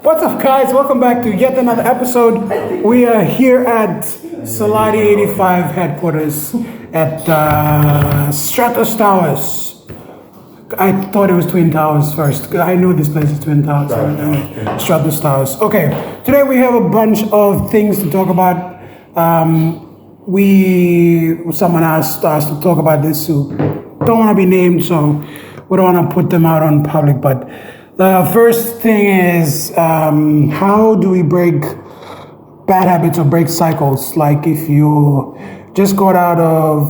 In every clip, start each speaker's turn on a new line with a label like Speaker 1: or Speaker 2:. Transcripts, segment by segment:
Speaker 1: What's up, guys? Welcome back to yet another episode. We are here at Saladi 85 headquarters at Stratos Towers. I thought it was Twin Towers first. I know this place is Twin Towers. Stratos Towers. Okay, today we have a bunch of things to talk about. Someone asked us to talk about this who don't want to be named, so we don't want to put them out on public, but the first thing is how do we break bad habits or break cycles? Like if you just got out of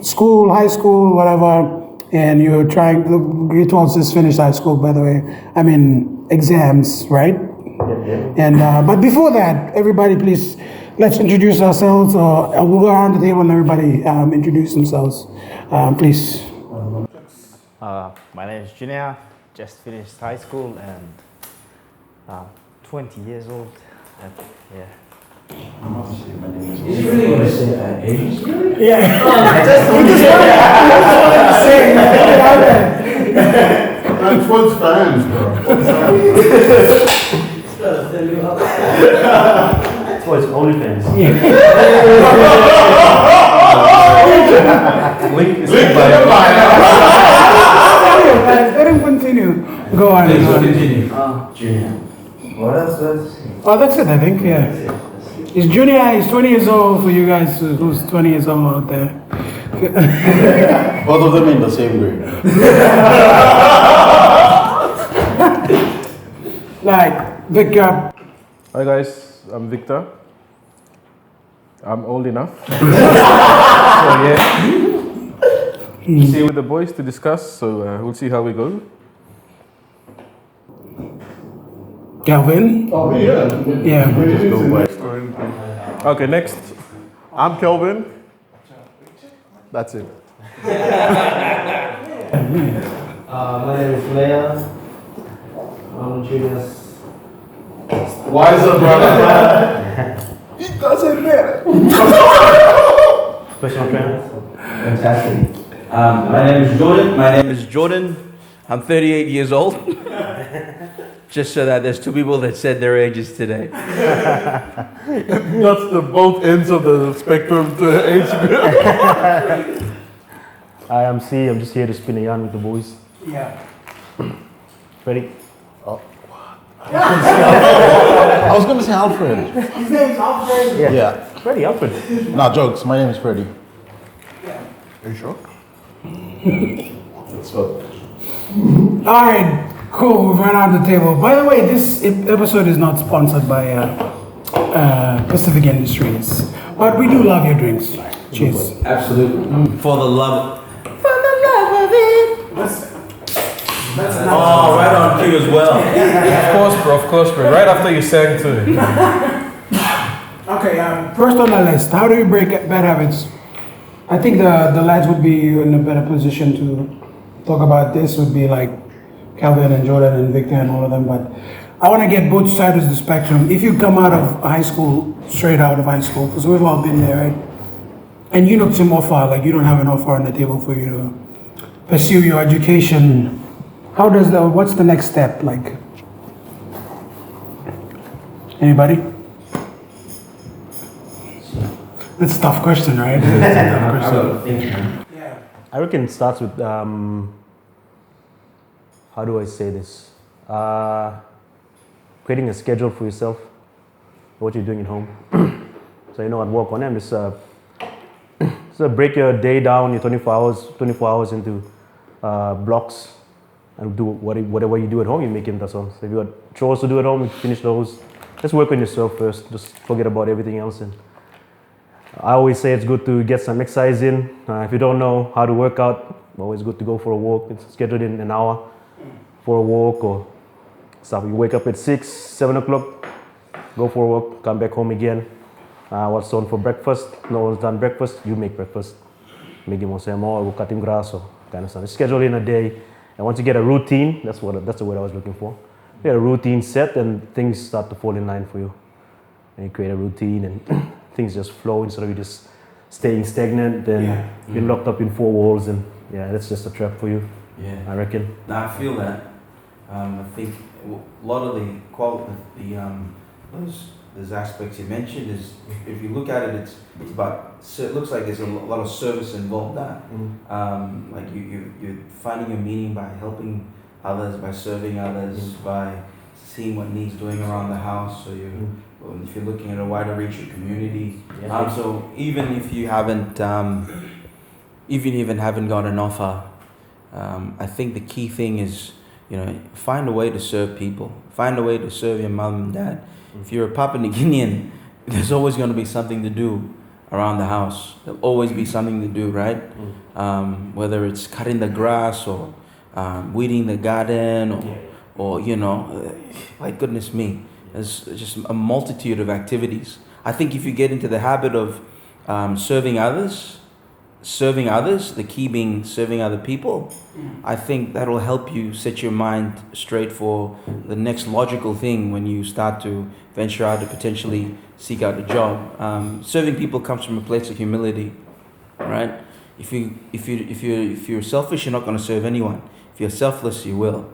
Speaker 1: school, high school, whatever, and you're trying, grade 12 just finished high school, by the way. I mean, exams, right? Yeah. And but before that, everybody please, let's introduce ourselves. We'll go around the table and everybody introduce themselves. Please.
Speaker 2: My name is Junior. Just finished high school and 20 years old. And, yeah.
Speaker 3: Is it really going to say age?
Speaker 1: Yeah.
Speaker 4: That's what's fans, bro.
Speaker 3: That's why it's OnlyFans.
Speaker 4: Link
Speaker 1: Let him continue. Go on.
Speaker 3: Continue. Junior. What else was?
Speaker 1: Oh, that's it, I think, yeah. He's Junior, he's 20 years old for you guys who's 20 years old out there.
Speaker 4: Both of them in the same grade.
Speaker 1: Like, Victor.
Speaker 5: Hi guys, I'm Victor. I'm old enough. So yeah. Stay with the boys to discuss, so we'll see how we go.
Speaker 1: Calvin?
Speaker 4: Oh, yeah.
Speaker 1: Yeah.
Speaker 5: Okay, next. I'm Kelvin. That's it.
Speaker 6: My name is Leah. I'm Junior's.
Speaker 4: Why is it, brother?
Speaker 5: It doesn't matter.
Speaker 6: Personal trainer. Fantastic. My name is Jordan. I'm 38 years old. Just so that there's two people that said their ages today.
Speaker 5: That's the both ends of the spectrum to age group.
Speaker 7: Hi, I'm C. I'm just here to spin a yarn with the boys.
Speaker 1: Yeah.
Speaker 7: Ready?
Speaker 4: I was going to say Alfred.
Speaker 1: His name's Alfred.
Speaker 4: Yeah.
Speaker 7: Ready, Alfred.
Speaker 4: Nah, jokes. My name is Freddie.
Speaker 1: Yeah.
Speaker 4: Are you sure? Let's go.
Speaker 1: Alright, cool, we've run out the table. By the way, this episode is not sponsored by Pacific Industries, but we do love your drinks. Cheers.
Speaker 6: Absolutely. For the love
Speaker 1: For the love of it. That's
Speaker 6: Oh, right on cue as well.
Speaker 5: Of course, bro. Right after you sang too.
Speaker 1: Okay, first on the list, how do you break bad habits? I think the lads would be in a better position to talk about this, would be like Calvin and Jordan and Victor and all of them, but I want to get both sides of the spectrum. If you come out of high school, straight out of high school, because we've all been there, right? And you look some offer, like you don't have an offer on the table for you to pursue your education. What's the next step like? Anybody? That's a tough question, right? That's a tough question. Yeah.
Speaker 7: I reckon it starts with, how do I say this? Creating a schedule for yourself, what you're doing at home. So you know, at work on them, just break your day down, your 24 hours into blocks, and do whatever you do at home, you make it into songs. So if you got chores to do at home, you finish those. Just work on yourself first. Just forget about everything else. And I always say it's good to get some exercise in. If you don't know how to work out, always good to go for a walk. It's scheduled in an hour for a walk or stuff. You wake up at 6, 7 o'clock, go for a walk, come back home again. What's on for breakfast? No one's done breakfast, you make breakfast. Make him more, go cut him grass or kind of stuff. It's scheduled in a day. And once you get a routine, that's the word I was looking for. You get a routine set and things start to fall in line for you. And you create a routine and things just flow instead of you just staying stagnant and you're locked up in four walls, and that's just a trap for you.
Speaker 6: Yeah.
Speaker 7: I reckon.
Speaker 6: I feel that. I think a lot of those aspects you mentioned is, if you look at it, it's about, so it looks like there's a lot of service involved there. Like you're finding your meaning by helping others, by serving others, by seeing what needs doing around the house. So if you're looking at a wider reach of community. So even if you haven't, even haven't got an offer, I think the key thing is, find a way to serve people. Find a way to serve your mom and dad. If you're a Papua New Guinean, there's always going to be something to do around the house. There'll always be something to do, right? Whether it's cutting the grass or weeding the garden or like goodness me, there's just a multitude of activities. I think if you get into the habit of serving others, the key being serving other people, I think that'll help you set your mind straight for the next logical thing when you start to venture out to potentially seek out a job. Serving people comes from a place of humility, right? If you're selfish, you're not going to serve anyone. If you're selfless, you will,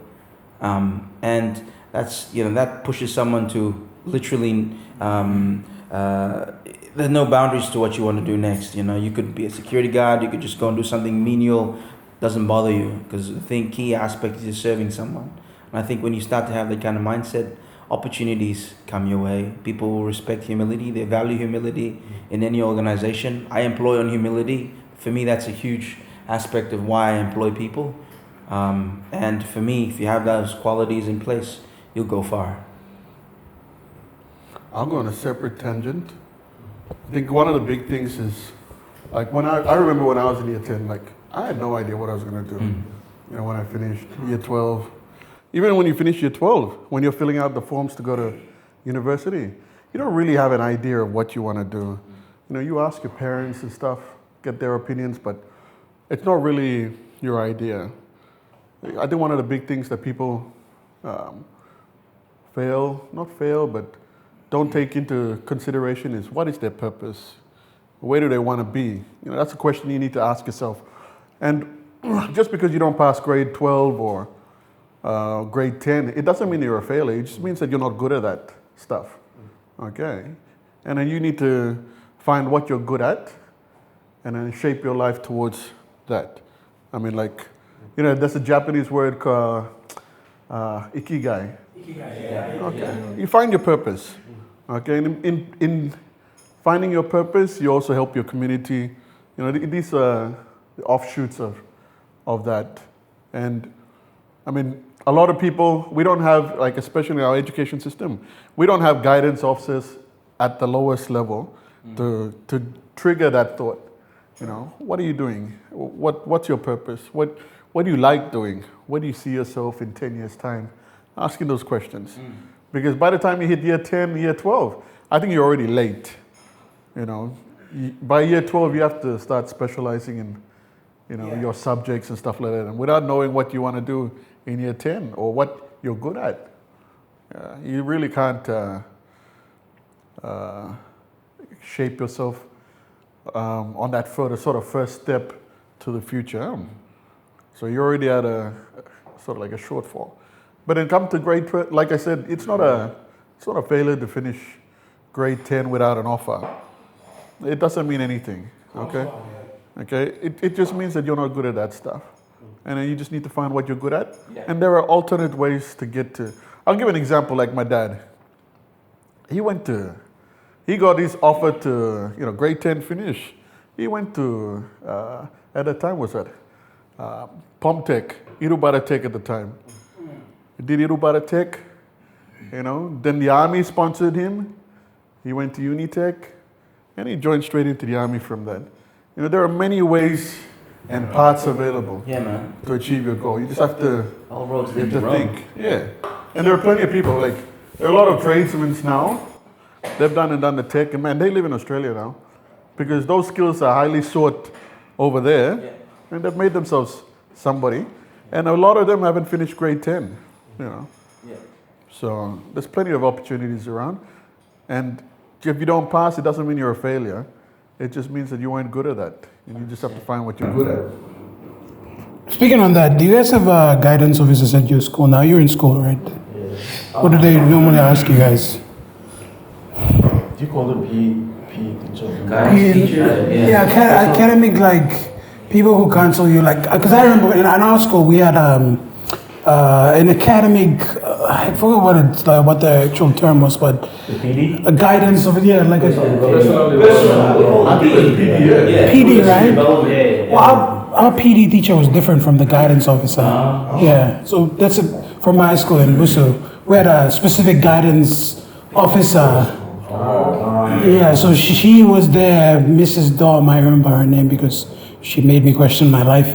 Speaker 6: and that's that pushes someone to literally. There's no boundaries to what you want to do next. You could be a security guard. You could just go and do something menial. Doesn't bother you, because the key aspect is serving someone. And I think when you start to have that kind of mindset, opportunities come your way. People will respect humility. They value humility in any organization. I employ on humility. For me, that's a huge aspect of why I employ people. And for me, if you have those qualities in place, you'll go far.
Speaker 8: I'll go on a separate tangent. I think one of the big things is, like, when I remember when I was in year 10, like, I had no idea what I was going to do. When I finished year 12. Even when you finish year 12, when you're filling out the forms to go to university, you don't really have an idea of what you want to do. You ask your parents and stuff, get their opinions, but it's not really your idea. I think one of the big things that people but don't take into consideration is, what is their purpose? Where do they want to be? That's a question you need to ask yourself. And just because you don't pass grade 12 or grade 10, it doesn't mean you're a failure. It just means that you're not good at that stuff. Okay? And then you need to find what you're good at and then shape your life towards that. I mean, like, there's a Japanese word called ikigai. Okay. You find your purpose. Okay, in finding your purpose, you also help your community. These are the offshoots of that. And I mean, a lot of people, we don't have, like, especially in our education system, we don't have guidance officers at the lowest level to trigger that thought. What are you doing? What's your purpose? What do you like doing? Where do you see yourself in 10 years' time? Asking those questions. Because by the time you hit year 10, year 12, I think you're already late. By year 12, you have to start specializing in your subjects and stuff like that. And without knowing what you want to do in year 10 or what you're good at, you really can't shape yourself on that first step to the future. So you're already at a sort of like a shortfall. But then come to grade 12, like I said, it's not a failure to finish grade 10 without an offer. It doesn't mean anything, okay? Okay, it just means that you're not good at that stuff. And then you just need to find what you're good at. And there are alternate ways to get to. I'll give an example, like my dad. He got his offer to, grade 10 finish. He went to, at the time was that, Pomtech, Irubara Tech at the time. He did Irubara Tech, then the army sponsored him. He went to Unitech, and he joined straight into the army from that. There are many ways and paths available to achieve your goal. You just have to,
Speaker 6: all roads lead to
Speaker 8: think. Yeah. And there are plenty of people, like, there are a lot of tradesmen now. They've done the tech, and man, they live in Australia now because those skills are highly sought over there, and they've made themselves somebody. And a lot of them haven't finished grade 10, So there's plenty of opportunities around. And if you don't pass, it doesn't mean you're a failure. It just means that you weren't good at that. And you just have to find what you're good at.
Speaker 1: Speaking on that, do you guys have guidance officers at your school now? You're in school, right? What do they normally ask you guys?
Speaker 4: Do you call them PE teacher?
Speaker 3: Guidance teacher.
Speaker 1: Yeah, academic, like people who counsel you, like because I remember in our school we had an academic. I forgot what the actual term was, but
Speaker 7: PD?
Speaker 1: a guidance of like a
Speaker 3: Yeah.
Speaker 1: PD, right?
Speaker 3: Yeah.
Speaker 1: Well, our PD teacher was different from the guidance officer. Yeah, so that's from my school in Busu. We had a specific guidance officer. Yeah, so she was there, Mrs. Dom. I remember her name because she made me question my life.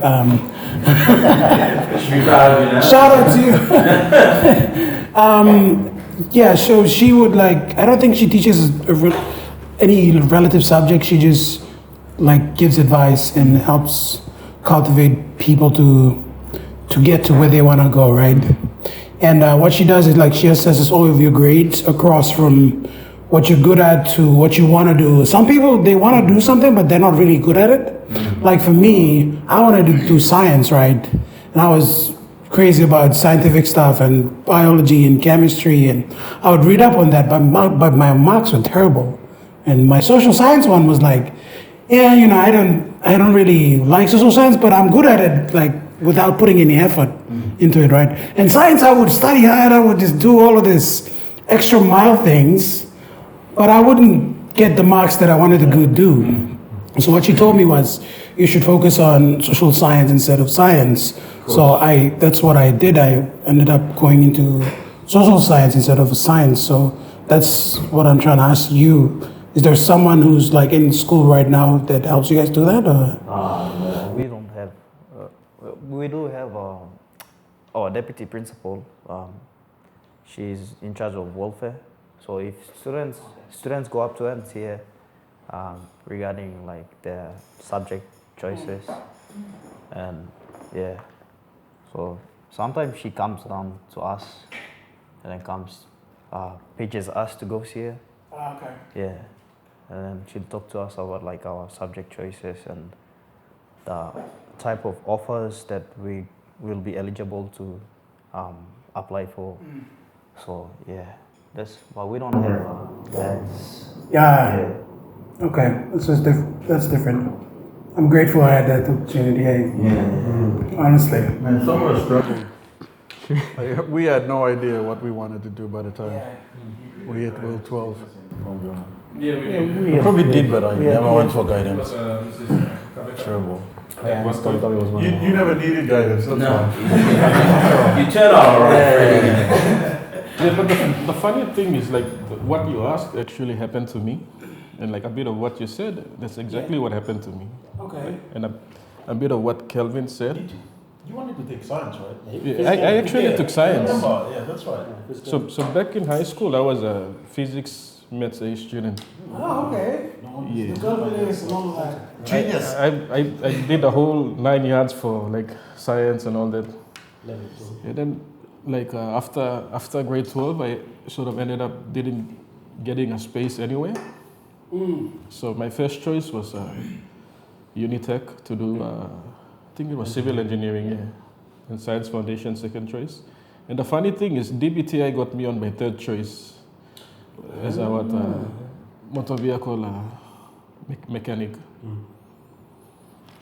Speaker 3: Should be proud of you now.
Speaker 1: Shout out to you. Yeah, so she would like. I don't think she teaches any relative subject. She just like gives advice and helps cultivate people to get to where they want to go, right? And what she does is like she assesses all of your grades across from what you're good at to what you want to do. Some people, they want to do something, but they're not really good at it. Like for me, I wanted to do science, right? And I was crazy about scientific stuff and biology and chemistry, and I would read up on that, but my marks were terrible. And my social science one was like, yeah, you know, I don't really like social science, but I'm good at it, like without putting any effort into it, right? And science, I would study hard, I would just do all of this extra mile things, but I wouldn't get the marks that I wanted to do. So what she told me was, you should focus on social science instead of science. So that's what I did. I ended up going into social science instead of science. So that's what I'm trying to ask you. Is there someone who's like in school right now that helps you guys do that? Or?
Speaker 2: No, we don't have. We do have our deputy principal. She's in charge of welfare. So if students go up to her and see her regarding like their subject choices, and yeah, so sometimes she comes down to us and then pages us to go see her.
Speaker 1: Okay.
Speaker 2: Yeah, and then she'll talk to us about like our subject choices and the type of offers that we will be eligible to apply for. So yeah, but we don't have that's
Speaker 1: Yeah. Okay. That's different. I'm grateful I had that opportunity. Honestly.
Speaker 8: Man, some are struggling. We had no idea what we wanted to do by the time we hit World 12.
Speaker 4: We probably did, but I never went for guidance. Terrible.
Speaker 8: You never needed guidance, that's
Speaker 3: No.
Speaker 8: fine.
Speaker 3: You turn all right.
Speaker 5: Yeah, but the funny thing is like what you asked actually happened to me, and like a bit of what you said, that's exactly what happened to me.
Speaker 1: Okay.
Speaker 5: And a bit of what Kelvin said.
Speaker 4: You wanted to take science, right?
Speaker 5: Yeah, I actually took science.
Speaker 4: Yeah, that's right.
Speaker 5: So back in high school, I was a physics maths A student.
Speaker 1: Oh, okay.
Speaker 5: Yeah.
Speaker 4: Genius.
Speaker 5: I did a whole 9 yards for like science and all that. And then like after grade 12, I sort of ended up getting a space anyway. So my first choice was Unitech to do, I think it was civil engineering, yeah, and science foundation second choice. And the funny thing is DBTI got me on my third choice as a motor vehicle mechanic.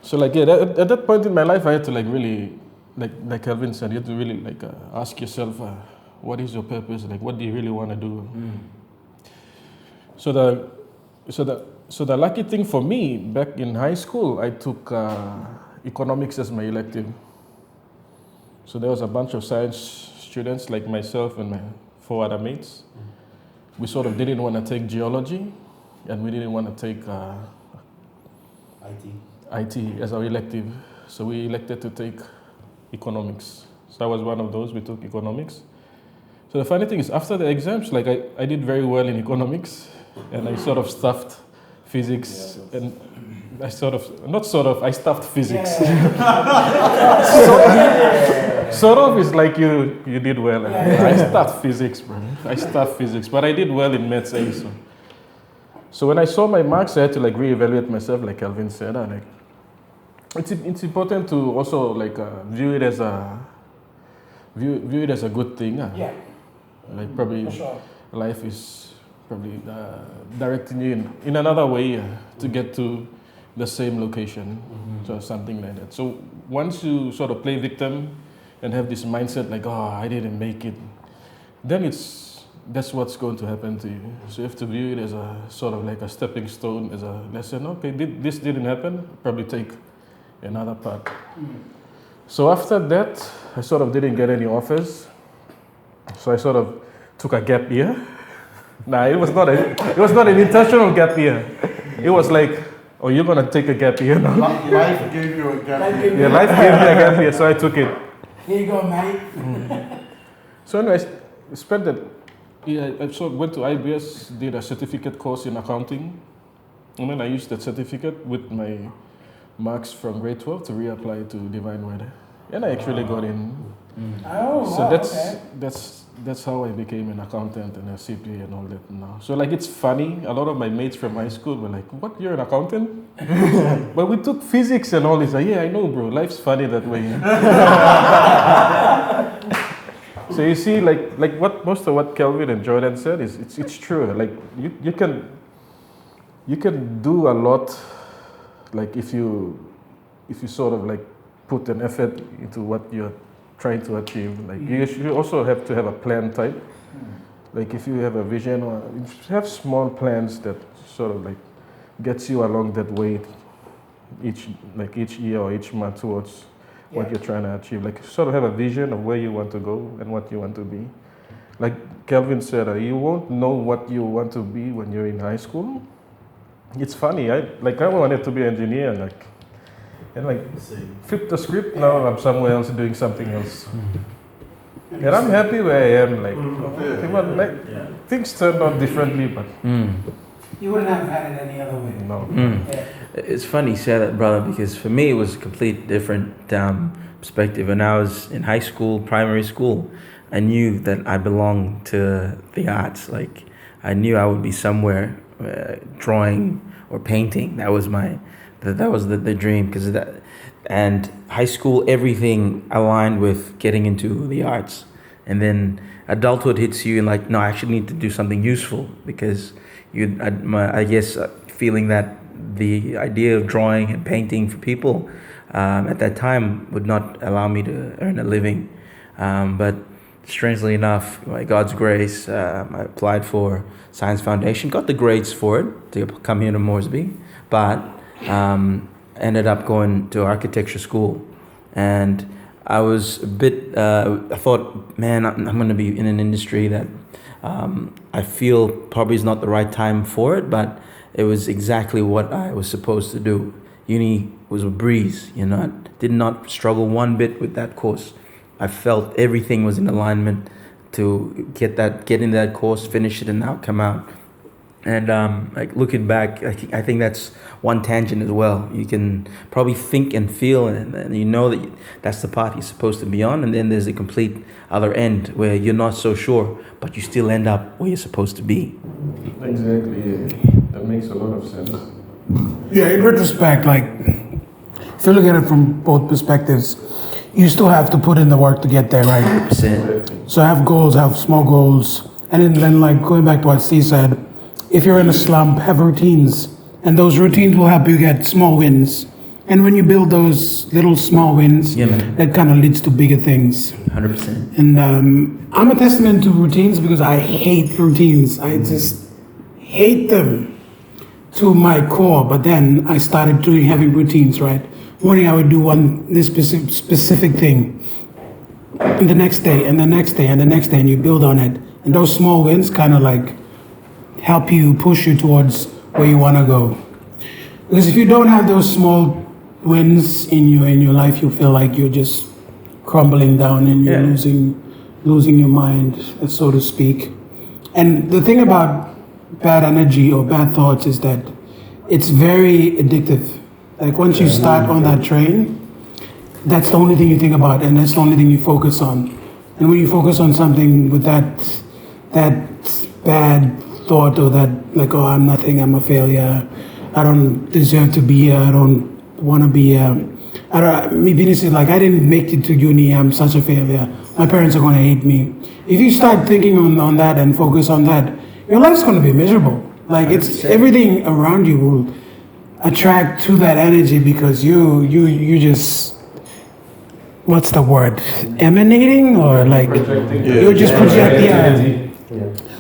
Speaker 5: So like yeah, at that point in my life, I had to like really, like Kelvin said, you have to really like ask yourself, what is your purpose? Like, what do you really want to do? So the lucky thing for me back in high school, I took economics as my elective. So there was a bunch of science students like myself and my 4 other mates. We sort of didn't want to take geology, and we didn't want to take IT as our elective. So we elected to take economics. So I was one of those. We took economics. So the funny thing is, after the exams, like I did very well in economics, and I sort of stuffed physics, and I stuffed physics. Sort of is like you did well. I stuffed physics, bro. I stuffed physics, but I did well in maths A. So when I saw my marks, I had to like reevaluate myself, like Kelvin said. it's important to also like view it as a good thing.
Speaker 1: Yeah,
Speaker 5: Like probably
Speaker 1: for sure.
Speaker 5: life is probably directing you in another way to get to the same location, so something like that. So once you sort of play victim and have this mindset like, oh, I didn't make it, then that's what's going to happen to you. So you have to view it as a sort of like a stepping stone, as a lesson. Okay, this didn't happen, probably take another path. So after that, I sort of didn't get any offers. So I sort of took a gap year. Nah, it was not an intentional gap year. It was like, oh, you're gonna take a gap year now.
Speaker 8: Life gave you a gap.
Speaker 5: Yeah, life gave me a gap year, so I took it.
Speaker 1: Here you go, mate.
Speaker 5: So anyway, I spent that. Yeah, I sort of went to IBS, did a certificate course in accounting, and then I used that certificate with my marks from grade 12 to reapply to Divine Weather, and I actually got in.
Speaker 1: Oh,
Speaker 5: So
Speaker 1: wow,
Speaker 5: that's
Speaker 1: okay.
Speaker 5: that's how I became an accountant and a CPA and all that now. So like it's funny, a lot of my mates from high school were like, "What? You're an accountant?" But we took physics and all this. Like, yeah, I know, bro. Life's funny that way. So you see, like what most of what Kelvin and Jordan said is it's true. Like you can do a lot, like if you sort of like put an effort into what you're trying to achieve. Like you also have to have a plan type. Like if you have a vision or if you have small plans that sort of like gets you along that way each year or each month towards what you're trying to achieve. Like sort of have a vision of where you want to go and what you want to be. Like Kelvin said, you won't know what you want to be when you're in high school. It's funny, I wanted to be an engineer, and flip the script, now I'm somewhere else doing something else. And I'm happy where I am, things turned out differently, but
Speaker 1: You wouldn't have had it any other way.
Speaker 5: no.
Speaker 1: Yeah.
Speaker 6: It's funny you say that, brother, because for me it was a complete different perspective. When I was in high school, primary school, I knew that I belonged to the arts. Like I knew I would be somewhere drawing or painting. That was the dream, because that. And high school, everything aligned with getting into the arts, and then adulthood hits you and like, no, I actually need to do something useful, because I guess feeling that the idea of drawing and painting for people at that time would not allow me to earn a living. But strangely enough, by God's grace, I applied for Science Foundation, got the grades for it to come here to Moresby, but ended up going to architecture school. And I was a bit, I thought, man, I'm going to be in an industry that I feel probably is not the right time for it, but it was exactly what I was supposed to do. Uni was a breeze, I did not struggle one bit with that course. I felt everything was in alignment to get in that course, finish it, and now come out. And looking back, I think that's one tangent as well. You can probably think and feel, and you know that that's the path you're supposed to be on. And then there's a complete other end where you're not so sure, but you still end up where you're supposed to be.
Speaker 5: Exactly, yeah. That makes a lot of sense.
Speaker 1: Yeah, in retrospect, if you look at it from both perspectives, you still have to put in the work to get there, right?
Speaker 6: 100%.
Speaker 1: So have goals, have small goals. And then going back to what Steve said, if you're in a slump, have routines. And those routines will help you get small wins. And when you build those little small wins, that kind of leads to bigger things.
Speaker 6: 100%.
Speaker 1: And I'm a testament to routines because I hate routines. I just hate them to my core. But then I started having routines, right? Morning I would do this specific thing. And the next day, and the next day, and the next day, and you build on it. And those small wins kind of help you, push you towards where you want to go. Because if you don't have those small wins in your life, you feel like you're just crumbling down and you're losing your mind, so to speak. And the thing about bad energy or bad thoughts is that it's very addictive. Once you start on that train, that's the only thing you think about, and that's the only thing you focus on. And when you focus on something with that bad thought, or that oh, I'm nothing, I'm a failure, I don't deserve to be here, I don't want to be here, I don't, me being said, like, I didn't make it to uni, I'm such a failure. My parents are going to hate me. If you start thinking on that and focus on that, your life's going to be miserable. Like, it's everything around you will attract to that energy because you just, what's the word, emanating, or like you're just projecting.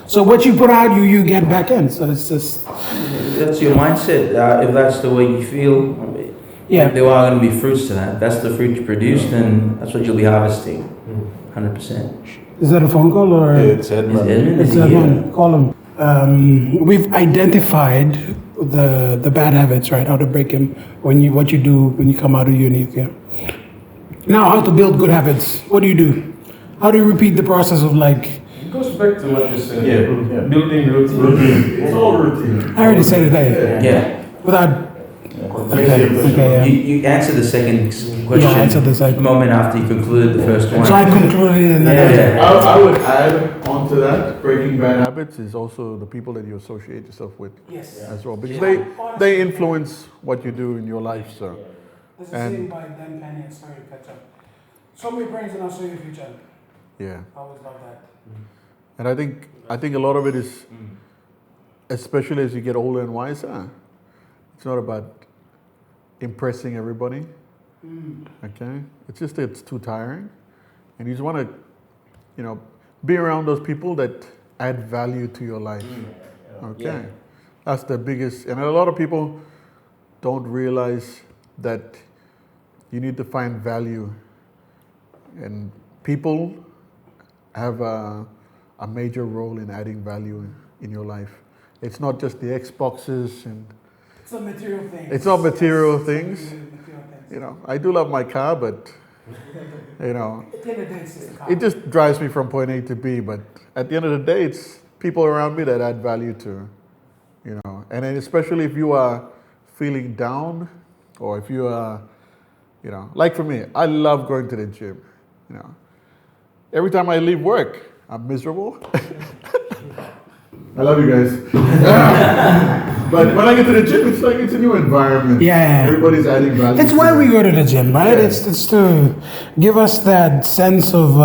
Speaker 1: So what you put out, you get back in. So it's just,
Speaker 6: That's your mindset. If that's the way you feel,
Speaker 1: yeah.
Speaker 6: there are going to be fruits to that. That's the fruit you produce, then that's what you'll be harvesting. 100%.
Speaker 1: Is that a phone call or?
Speaker 4: It's Edmund.
Speaker 1: It's a phone. Call him. We've identified the bad habits, right? How to break them. What you do when you come out of uni. Okay. Now, how to build good habits? What do you do? How do you repeat the process of like?
Speaker 5: It goes back to what you said.
Speaker 4: Yeah.
Speaker 5: Building routine.
Speaker 4: It's all routine.
Speaker 1: I already said it. Hey.
Speaker 6: Yeah.
Speaker 1: Without. Okay. Yeah.
Speaker 6: You answered the second question
Speaker 1: Yeah, I answered the second.
Speaker 6: moment after you concluded the first one.
Speaker 1: So I concluded in the
Speaker 8: I would add on to that, breaking bad habits is also the people that you associate yourself with
Speaker 1: Yes.
Speaker 8: as well, because they influence what you do in your life. So
Speaker 1: That's
Speaker 8: And-
Speaker 1: the same by Dan Penny and Sorry Catch Up. So many brains and I'll show you the future.
Speaker 8: yeah,
Speaker 1: I always love that.
Speaker 8: and I think a lot of it is, especially as you get older and wiser, it's not about impressing everybody. Okay, it's just that it's too tiring, and you just want to, be around those people that add value to your life. Okay, that's the biggest, and a lot of people don't realize that you need to find value, and people have a major role in adding value in your life. It's not just the Xboxes and
Speaker 1: It's not material things.
Speaker 8: it's not material things.
Speaker 1: Material things.
Speaker 8: I do love my car, but
Speaker 1: At the end of the day, it's just a car.
Speaker 8: it just drives me from point A to B. But at the end of the day, it's people around me that add value to, and then especially if you are feeling down, or if you are, like for me, I love going to the gym. Every time I leave work, I'm miserable. I love you guys. But when I get to the gym, it's like it's a new environment.
Speaker 1: Yeah.
Speaker 8: Everybody's adding value.
Speaker 1: That's why we go to the gym, right?
Speaker 8: Yeah.
Speaker 1: It's to give us that sense of,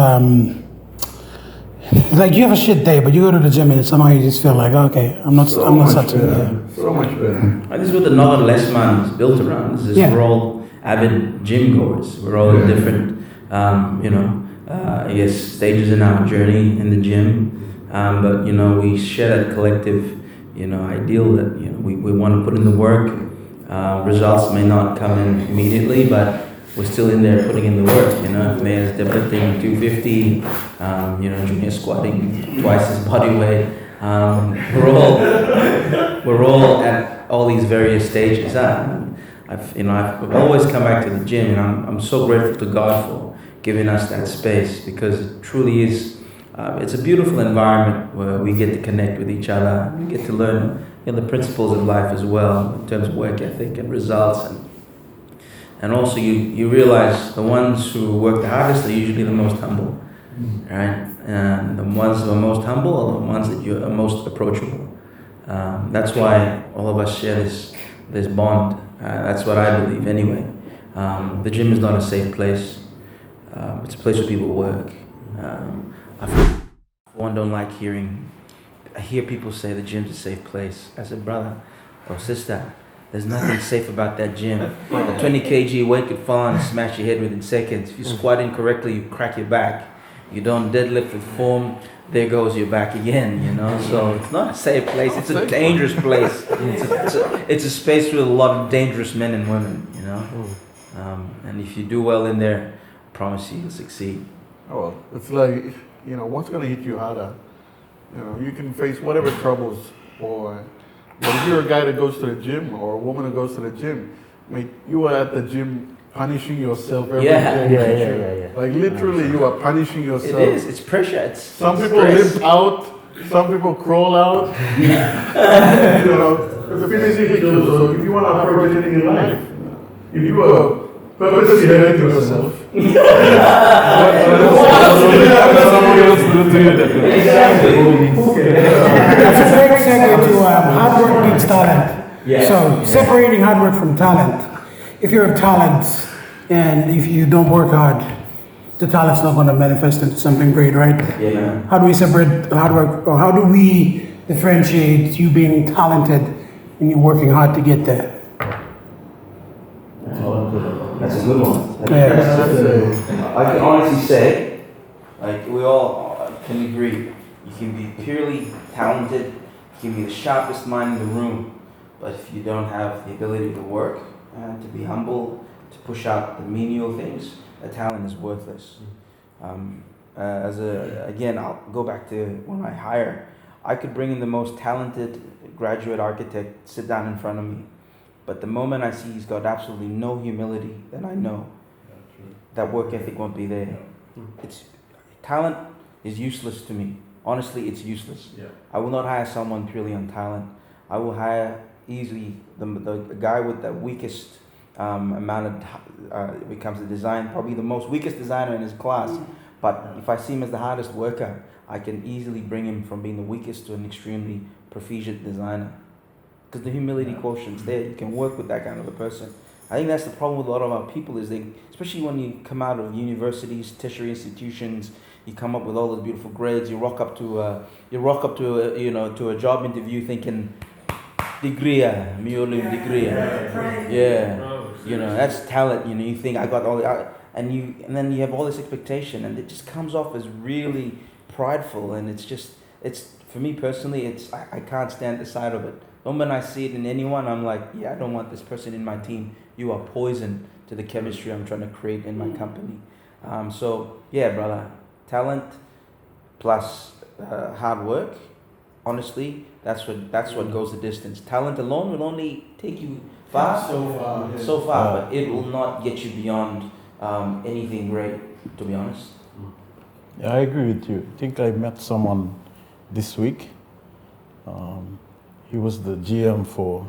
Speaker 1: like you have a shit day, but you go to the gym and somehow you just feel like, okay, I'm not such a.
Speaker 8: So much better.
Speaker 6: And this is what the Novel Lesman is built around. This is
Speaker 1: Yeah.
Speaker 6: We're all avid gym goers. We're all in different, I guess, stages in our journey in the gym. But we share that collective, ideal that we want to put in the work. Results may not come in immediately, but we're still in there putting in the work. If Mayor's deadlifting 250, Junior squatting twice his body weight. We're all at all these various stages. I've always come back to the gym, and I'm so grateful to God for giving us that space, because it truly is. It's a beautiful environment where we get to connect with each other. We get to learn the principles of life as well, in terms of work ethic and results, and also you realize the ones who work the hardest are usually the most humble, right? And the ones who are most humble are the ones that are most approachable. That's why all of us share this bond. That's what I believe anyway. The gym is not a safe place. It's a place where people work. I for one don't like I hear people say the gym's a safe place. I said, brother or sister, there's nothing safe about that gym. A 20 kg weight could fall and smash your head within seconds. If you squat incorrectly, you crack your back. You don't deadlift with form, there goes your back again, So it's not a safe place, it's a dangerous place. It's a space with a lot of dangerous men and women, And if you do well in there, I promise you'll succeed.
Speaker 8: Oh, it's like, what's going to hit you harder? You can face whatever troubles, but if you're a guy that goes to the gym or a woman who goes to the gym, you are at the gym punishing yourself every day.
Speaker 7: Yeah.
Speaker 8: Like literally, you are punishing yourself.
Speaker 6: It is. It's pressure.
Speaker 8: Some people limp out. Some people crawl out. The physically kills. So if you want to approach anything in life, if you are purposely hurting yourself,
Speaker 1: That's a great segue to hard work beats talent.
Speaker 6: Yeah.
Speaker 1: So separating hard work from talent. If you're a talent, And if you don't work hard, the talent's not going to manifest into something great, right?
Speaker 6: Yeah, man.
Speaker 1: How do we separate hard work, or how do we differentiate you being talented and you working hard to get there?
Speaker 6: That's a good one.
Speaker 1: Yeah.
Speaker 6: I can honestly say, like we all can agree, you can be purely talented, you can be the sharpest mind in the room, but if you don't have the ability to work, to be humble, to push out the menial things, the talent is worthless. Again, I'll go back to when I hire. I could bring in the most talented graduate architect, sit down in front of me, but the moment I see he's got absolutely no humility, then I know that work ethic won't be there. It's talent is useless to me. Honestly, it's useless. I will not hire someone purely on talent. I will hire easily the guy with the weakest amount of becomes a design, probably the most weakest designer in his class. But if I see him as the hardest worker, I can easily bring him from being the weakest to an extremely proficient designer. Because the humility quotient's there. You can work with that kind of a person. I think that's the problem with a lot of our people is they, especially when you come out of universities, tertiary institutions, you come up with all those beautiful grades. You rock up to a job interview thinking, degree, degree, that's talent. You think I got all the, and then you have all this expectation, and it just comes off as really prideful, and it's for me personally, I can't stand the sight of it. The moment I see it in anyone, I'm like, yeah, I don't want this person in my team. You are poison to the chemistry I'm trying to create in my company. So yeah, brother, talent plus hard work. Honestly, that's what goes the distance. Talent alone will only take you far, so far, but it will not get you beyond anything great. To be honest.
Speaker 4: Yeah, I agree with you. I think I met someone this week. He was the GM for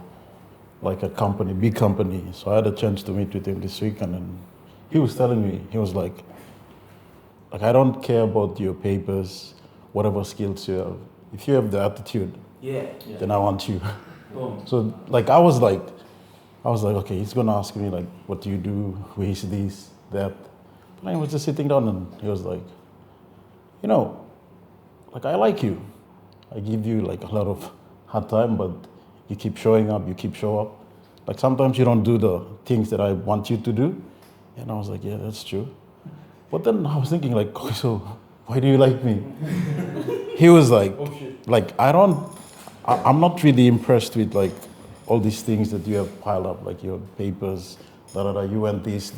Speaker 4: like a company, big company. So I had a chance to meet with him this week, and then he was telling me, he was like I don't care about your papers, whatever skills you have. If you have the attitude, then I want you. So I was like, okay, he's gonna ask me like, what do you do? Where is this, that? But I was just sitting down, and he was like, I like you. I give you like a lot of hard time, but you keep showing up, show up. Like sometimes you don't do the things that I want you to do. And I was like, yeah, that's true. But then I was thinking like, okay, so why do you like me? He was like, I'm not really impressed with like all these things that you have piled up, like your papers, you want this.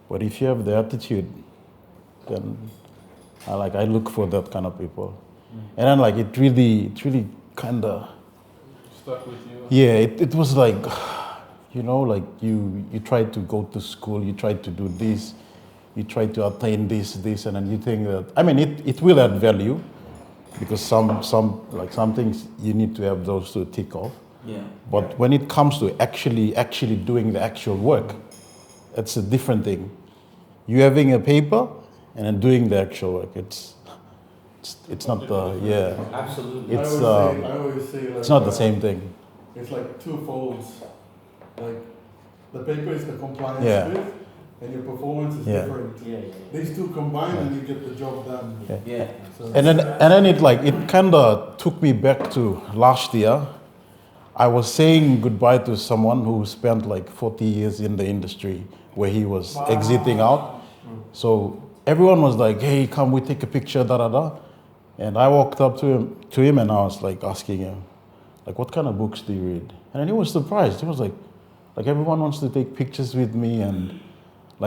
Speaker 4: But if you have the attitude, then I look for that kind of people. And then it really kind of
Speaker 5: Stuck with you.
Speaker 4: Yeah, it was like, you try to go to school, you try to do this, you try to attain this, and then you think that, it will add value, because some things you need to have those to tick off.
Speaker 6: Yeah.
Speaker 4: But when it comes to actually doing the actual work, it's a different thing. You having a paper and then doing the actual work, it's not the,
Speaker 6: Absolutely.
Speaker 4: it's
Speaker 8: I always say
Speaker 4: it's not the same thing.
Speaker 8: It's like two folds. Like the paper is the compliance bit, and your performance is different. These two combine, and you get the job done. So
Speaker 4: And then it kind of took me back to last year. I was saying goodbye to someone who spent 40 years in the industry, where he was exiting out. So everyone was like, hey, come, we take a picture, And I walked up to him and I was asking him, what kind of books do you read? And then he was surprised. He was like everyone wants to take pictures with me and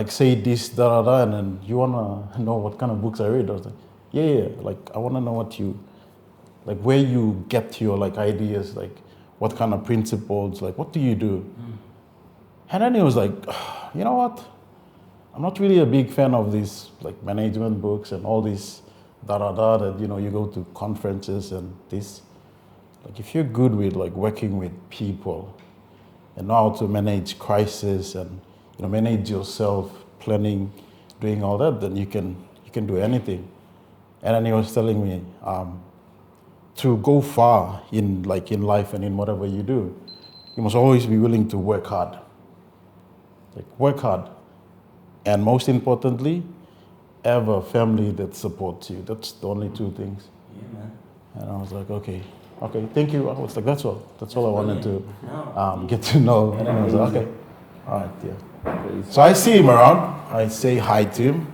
Speaker 4: say this, and then you wanna know what kind of books I read? I was like, yeah. I wanna know what you, where you get your ideas, what kind of principles, what do you do? And then he was like, you know what? I'm not really a big fan of these management books and all these that you go to conferences and this. If you're good with working with people and know how to manage crisis and manage yourself, planning, doing all that, then you can do anything. And then he was telling me to go far in life and in whatever you do, you must always be willing to work hard. Work hard. and most importantly, have a family that supports you. That's the only two things.
Speaker 6: Yeah, man.
Speaker 4: And I was like, okay, thank you. I was like, that's all I wanted to
Speaker 6: No.
Speaker 4: get to know. And I was like, okay, all right, yeah. So I see him around. I say hi to him.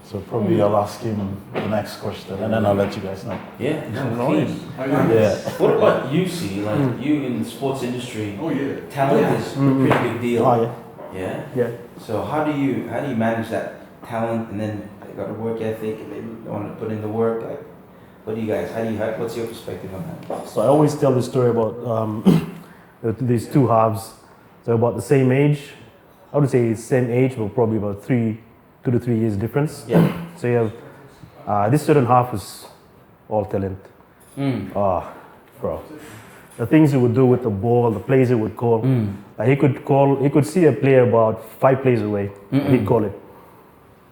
Speaker 4: So probably I'll ask him the next question, and then I'll let you guys know.
Speaker 6: Yeah, no,
Speaker 5: Nice.
Speaker 6: please.
Speaker 4: Yeah.
Speaker 6: What about you, see? Like you in the sports industry,
Speaker 8: Oh yeah.
Speaker 6: talent is a pretty big deal.
Speaker 7: Oh yeah,
Speaker 6: Yeah.
Speaker 7: yeah.
Speaker 6: So how do you manage that talent and then they got a work ethic and they want to put in the work? Like, what do you guys? What's your perspective on that?
Speaker 7: So I always tell this story about these two halves. So about the same age. I would say same age, but probably about 2 to 3 years difference.
Speaker 6: Yeah.
Speaker 7: So you have this student half is all talent. Bro. The things he would do with the ball, the plays he would call. He could see a player about 5 plays away, and he'd call it.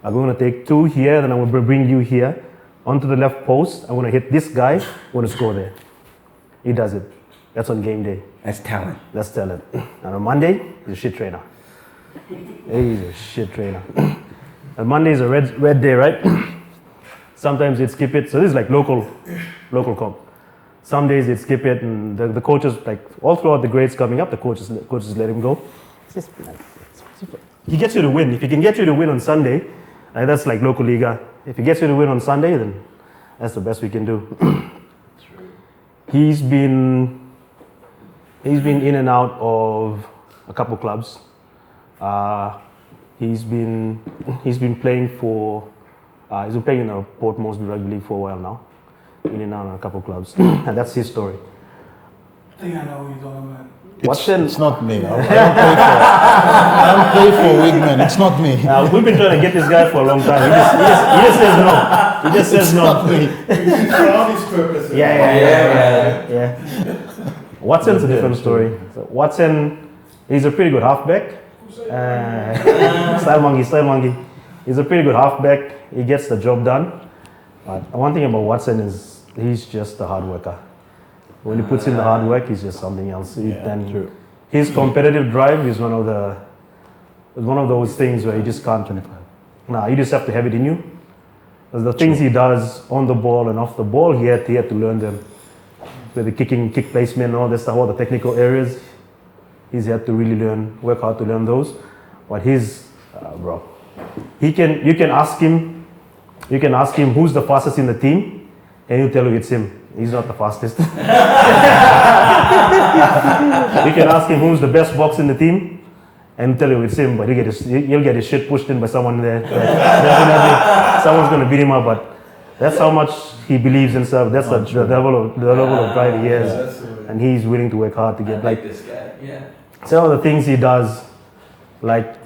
Speaker 7: I'm going to take 2 here, then I'm going to bring you here onto the left post. I'm going to hit this guy, I'm going to score there. He does it. That's on game day.
Speaker 6: That's talent.
Speaker 7: That's talent. And on Monday, he's a shit trainer. He's a shit trainer. And Monday is a red day, right? Sometimes they'd skip it. So this is like local comp. Some days they'd skip it, and the coaches, like all throughout the grades coming up, the coaches let him go. He gets you to win. If he can get you to win on Sunday, that's like local liga. If he gets you to win on Sunday, then that's the best we can do. He's been in and out of a couple clubs. He's been playing in the Port Moresby Rugby League for a while now, in and out of a couple clubs, and that's his story.
Speaker 1: I think I know who you're talking about.
Speaker 4: It's not me. I don't play for Wigman. It's not me.
Speaker 7: We've been trying to get this guy for a long time. He just says no. He just says no.
Speaker 8: He's found his purpose.
Speaker 7: Yeah. Watson's a different story. So Watson, he's a pretty good halfback. Style monkey. He's a pretty good halfback. He gets the job done. But one thing about Watson is he's just a hard worker. When he puts in the hard work, he's just something else.
Speaker 4: True.
Speaker 7: His competitive drive is one of those things where you just can't. You just have to have it in you. Because the things he does on the ball and off the ball, he had to learn them. With the kick placement and all this stuff, all the technical areas, he's had to really work hard to learn those. But bro, you can ask him who's the fastest in the team, and he'll tell you it's him. He's not the fastest. You can ask him who's the best box in the team, and he'll tell you it's him, but he'll get his shit pushed in by someone there. Definitely, someone's going to beat him up, but that's how much he believes in himself. That's the level of drive he has, and he's willing to work hard to get like
Speaker 6: this guy. Yeah.
Speaker 7: some of the things he does. Like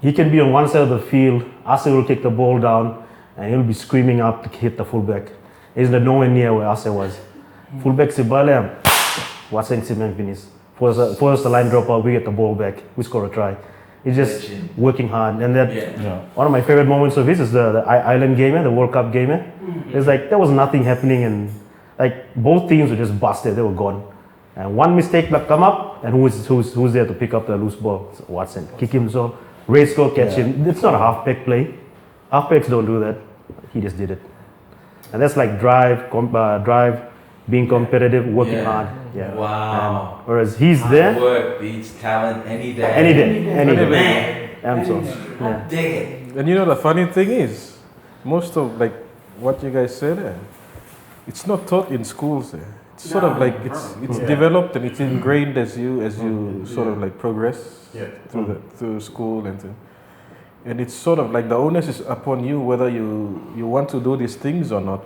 Speaker 7: he can be on one side of the field, Asa will kick the ball down, and he'll be screaming up to hit the fullback. He's nowhere near where Asa was. Fullback Sibale, Watson Simen finish. Force the line drop out, we get the ball back, we score a try. He's just working hard, and one of my favorite moments of his is the Island game, the World Cup game. It's like there was nothing happening, and like both teams were just busted, they were gone. And one mistake that come up, and who's there to pick up the loose ball? So Watson, kick him, so race score, catch him. It's not a halfback play. Halfbacks don't do that. He just did it, and that's like drive, being competitive, working hard. Yeah.
Speaker 6: Wow.
Speaker 7: And whereas he's there.
Speaker 6: Work beats talent any day.
Speaker 7: Any day.
Speaker 6: Man.
Speaker 7: Yeah.
Speaker 6: Dig it.
Speaker 5: And you know the funny thing is, most of like what you guys said, it's not taught in schools. It's sort of like it's developed and it's ingrained as you sort of like progress through school and it's sort of like the onus is upon you whether you want to do these things or not.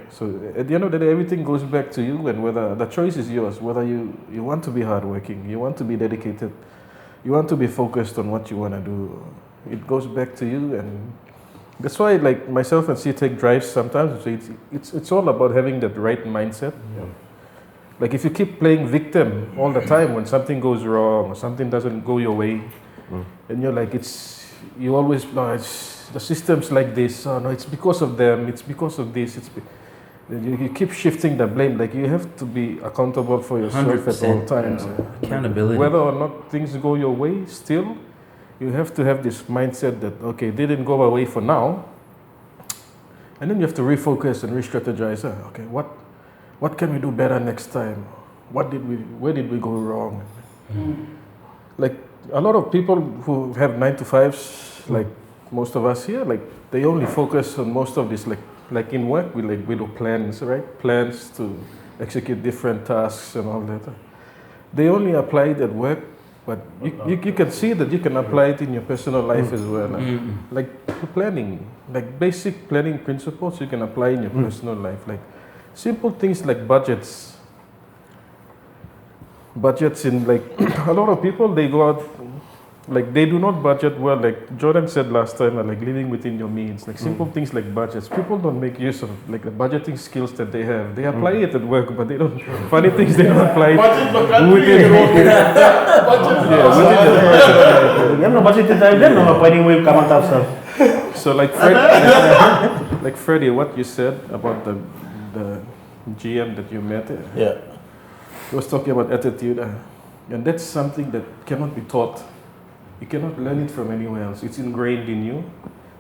Speaker 5: So at the end of the day, everything goes back to you, and whether the choice is yours, whether you want to be hardworking, you want to be dedicated, you want to be focused on what you want to do. It goes back to you, and that's why like myself and C take drives sometimes. So it's all about having that right mindset. Like if you keep playing victim all the time when something goes wrong or something doesn't go your way, and you're like you always it's the system's like this. Oh no, it's because of them. It's because of this. You keep shifting the blame. Like you have to be accountable for yourself at all times.
Speaker 6: Accountability.
Speaker 5: Whether or not things go your way, still you have to have this mindset that, okay, they didn't go away for now. And then you have to refocus and re-strategize. Okay, what can we do better next time? Where did we go wrong? Like a lot of people who have 9 to 5s, like most of us here, like they only focus on most of this, like in work, we do plans, right? Plans to execute different tasks and all that. They only apply it at work, but you can see that you can apply it in your personal life as well. Like planning, like basic planning principles you can apply in your personal life. Like simple things like budgets. Budgets in like a lot of people, they go out, like they do not budget well. Like Jordan said last time, like living within your means. Like simple things like budgets. People don't make use of like the budgeting skills that they have. They apply it at work, but they don't. Funny things they don't apply it within.
Speaker 7: Them no budget time, them no applying with come out stuff.
Speaker 5: So like like Freddie, what you said about the GM that you met.
Speaker 4: Yeah.
Speaker 5: He was talking about attitude, and that's something that cannot be taught. You cannot learn it from anywhere else. It's ingrained in you.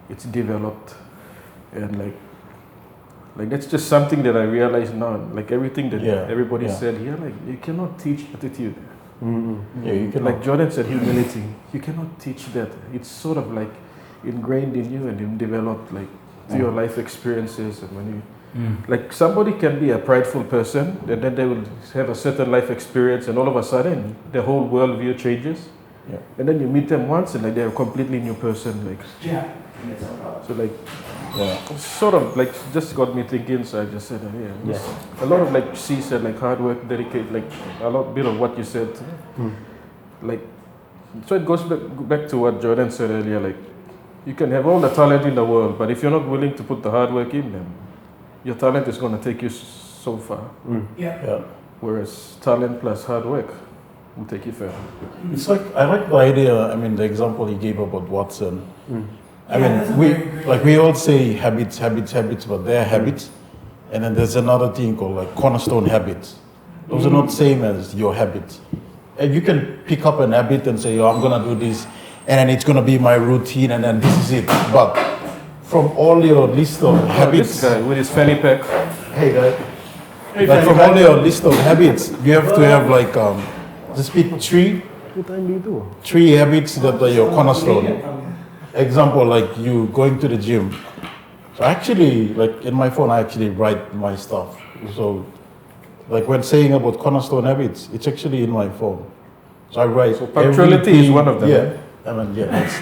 Speaker 5: It's developed, and like that's just something that I realize now. Like everything that everybody said here, like you cannot teach attitude.
Speaker 4: Yeah, you can.
Speaker 5: Like Jordan said, humility. You cannot teach that. It's sort of like ingrained in you and then developed like through your life experiences, and when you. Like somebody can be a prideful person, and then they will have a certain life experience, and all of a sudden the whole worldview changes.
Speaker 4: Yeah.
Speaker 5: And then you meet them once, and like they're a completely new person. Like so, like sort of like just got me thinking. So I just said, a lot of like C said like hard work, dedicate, like a lot bit of what you said. Like so it goes back to what Jordan said earlier. Like you can have all the talent in the world, but if you're not willing to put the hard work in, then your talent is going to take you so far. Whereas talent plus hard work will take you further.
Speaker 4: It's like, I like the idea, I mean, the example he gave about Watson. I mean, we all say habits, but they're habits. And then there's another thing called like cornerstone habits. Those are not same as your habits. And you can pick up an habit and say, I'm going to do this, and then it's going to be my routine, and then this is it. But from all your list of habits,
Speaker 5: this guy with his fanny pack.
Speaker 4: hey guy, like from all your list of habits, you have to have like just pick three habits that are your cornerstone. Example, like you going to the gym. So actually, like in my phone, I actually write my stuff. So, like when saying about cornerstone habits, it's actually in my phone. So I write. So
Speaker 5: punctuality is one of them.
Speaker 4: Yeah. I mean, that's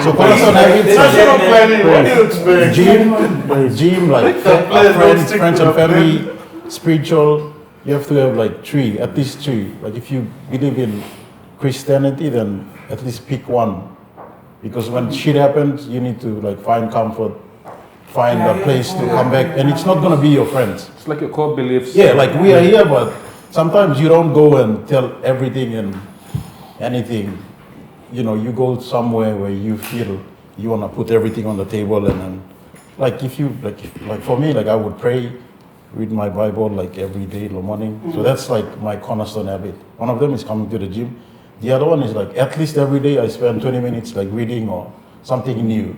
Speaker 4: so cornerstone habits.
Speaker 8: National planning, what do you expect?
Speaker 4: Gym, like friends and family, spiritual. You have to have like three, at least three. Like if you believe in Christianity, then at least pick one. Because when shit happens, you need to like find comfort, find a place to come back, and it's not gonna be your friends.
Speaker 5: It's like your core beliefs.
Speaker 4: Yeah, like we are here, but sometimes you don't go and tell everything and anything. You know, you go somewhere where you feel you want to put everything on the table, and then, like if you like for me, like I would pray, read my Bible like every day in the morning. So that's like my cornerstone habit. One of them is coming to the gym. The other one is like at least every day I spend 20 minutes like reading or something new.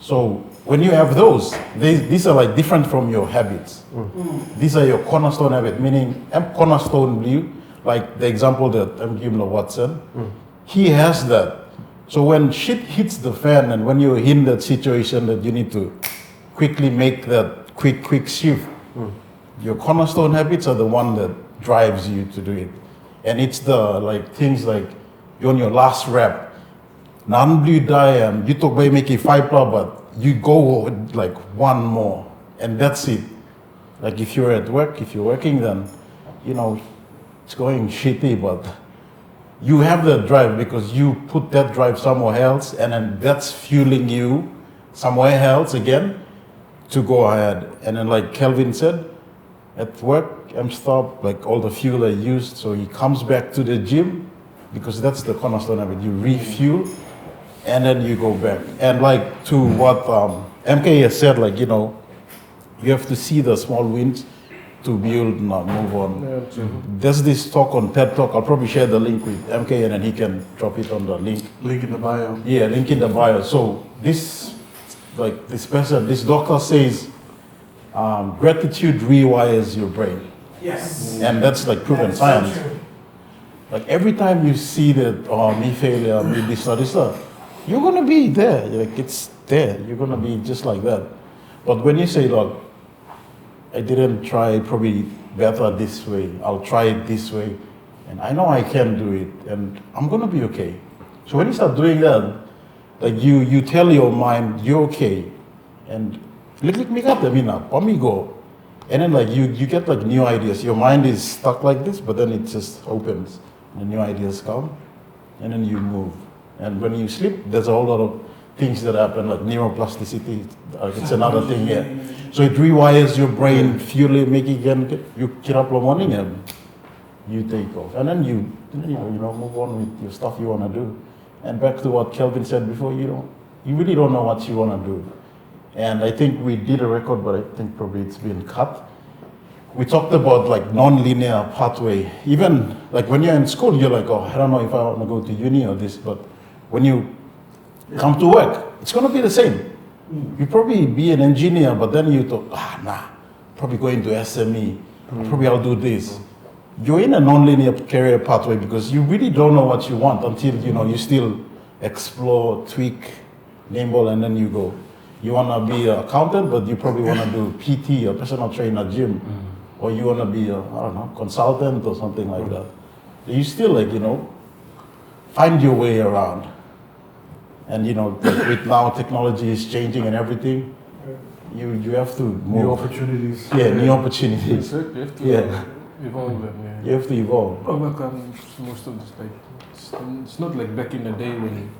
Speaker 4: So when you have those, these are like different from your habits. These are your cornerstone habit, meaning cornerstone view, like the example that I'm giving of Watson. He has that. So when shit hits the fan and when you're in that situation that you need to quickly make that quick shift, your cornerstone habits are the one that drives you to do it. And it's the like things like you're on your last rep. Nan blue die and you talk about making 5 but you go like one more and that's it. Like if you're at work, if you're working, then you know it's going shitty, but you have that drive because you put that drive somewhere else, and then that's fueling you somewhere else again to go ahead. And then like Kelvin said, at work, I'm stopped, like all the fuel I used, so he comes back to the gym because that's the cornerstone of it. You refuel and then you go back. And like to what MK has said, like, you know, you have to see the small wins to build, now move on.
Speaker 5: Yeah, true.
Speaker 4: There's this talk on TED Talk. I'll probably share the link with MK and then he can drop it on the link.
Speaker 8: Link in the bio.
Speaker 4: Yeah, link in the bio. So this person, this doctor says, gratitude rewires your brain.
Speaker 1: Yes.
Speaker 4: And that's like proven
Speaker 1: That's so
Speaker 4: science.
Speaker 1: true.
Speaker 4: Like every time you see that, oh, me failure, me this or this, you're gonna be there. Like it's there. You're gonna be just like that. But when you say, look, I didn't try probably better this way. I'll try it this way, and I know I can do it, and I'm gonna be okay. So when you start doing that, like you tell your mind you're okay, and like me got them enough, me go, and then like you get like new ideas. Your mind is stuck like this, but then it just opens, and new ideas come, and then you move. And when you sleep, there's a whole lot of things that happen, like neuroplasticity. It's another thing, yeah. So it rewires your brain, fuel it, make it again. You get up in the morning and you take off, and then you move on with your stuff you want to do. And back to what Kelvin said before, you really don't know what you want to do. And I think we did a record, but I think probably it's been cut. We talked about like non-linear pathway. Even like when you're in school, you're like, oh, I don't know if I want to go to uni or this, but when you come to work, it's going to be the same. You probably be an engineer, but then you thought, probably going to SME, probably I'll do this. You're in a non-linear career pathway because you really don't know what you want until you still explore, tweak, nimble, and then you go. You want to be an accountant, but you probably want to do PT, a personal trainer, gym, or you want to be a, I don't know, consultant or something like that. You still find your way around. And with now technology is changing and everything, you have to move.
Speaker 8: New opportunities.
Speaker 4: Yeah, new opportunities.
Speaker 5: You have to
Speaker 4: Yeah.
Speaker 5: evolve them, yeah.
Speaker 4: You have to evolve.
Speaker 5: Overcome most of this, it's not like back in the day when,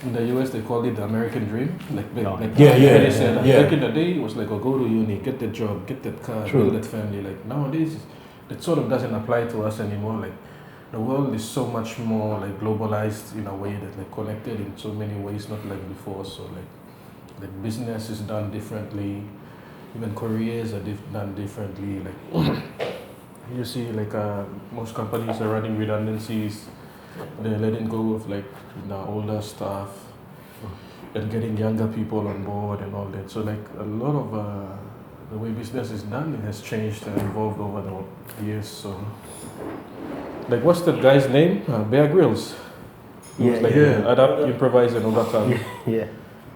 Speaker 5: in the US they called it the American dream. They said, back in the day it was like, go to uni, get the job, get that car, build that family. Like nowadays, that sort of doesn't apply to us anymore. Like the world is so much more like globalized in a way that like connected in so many ways, not like before. So like business is done differently, even careers are done differently. Like you see, like most companies are running redundancies. They're letting go of like the older staff and getting younger people on board and all that. So like a lot of the way business is done, it has changed and evolved over the years. So like what's that guy's name? Bear Grylls. Adapt, improvise, and overcome.
Speaker 7: Yeah.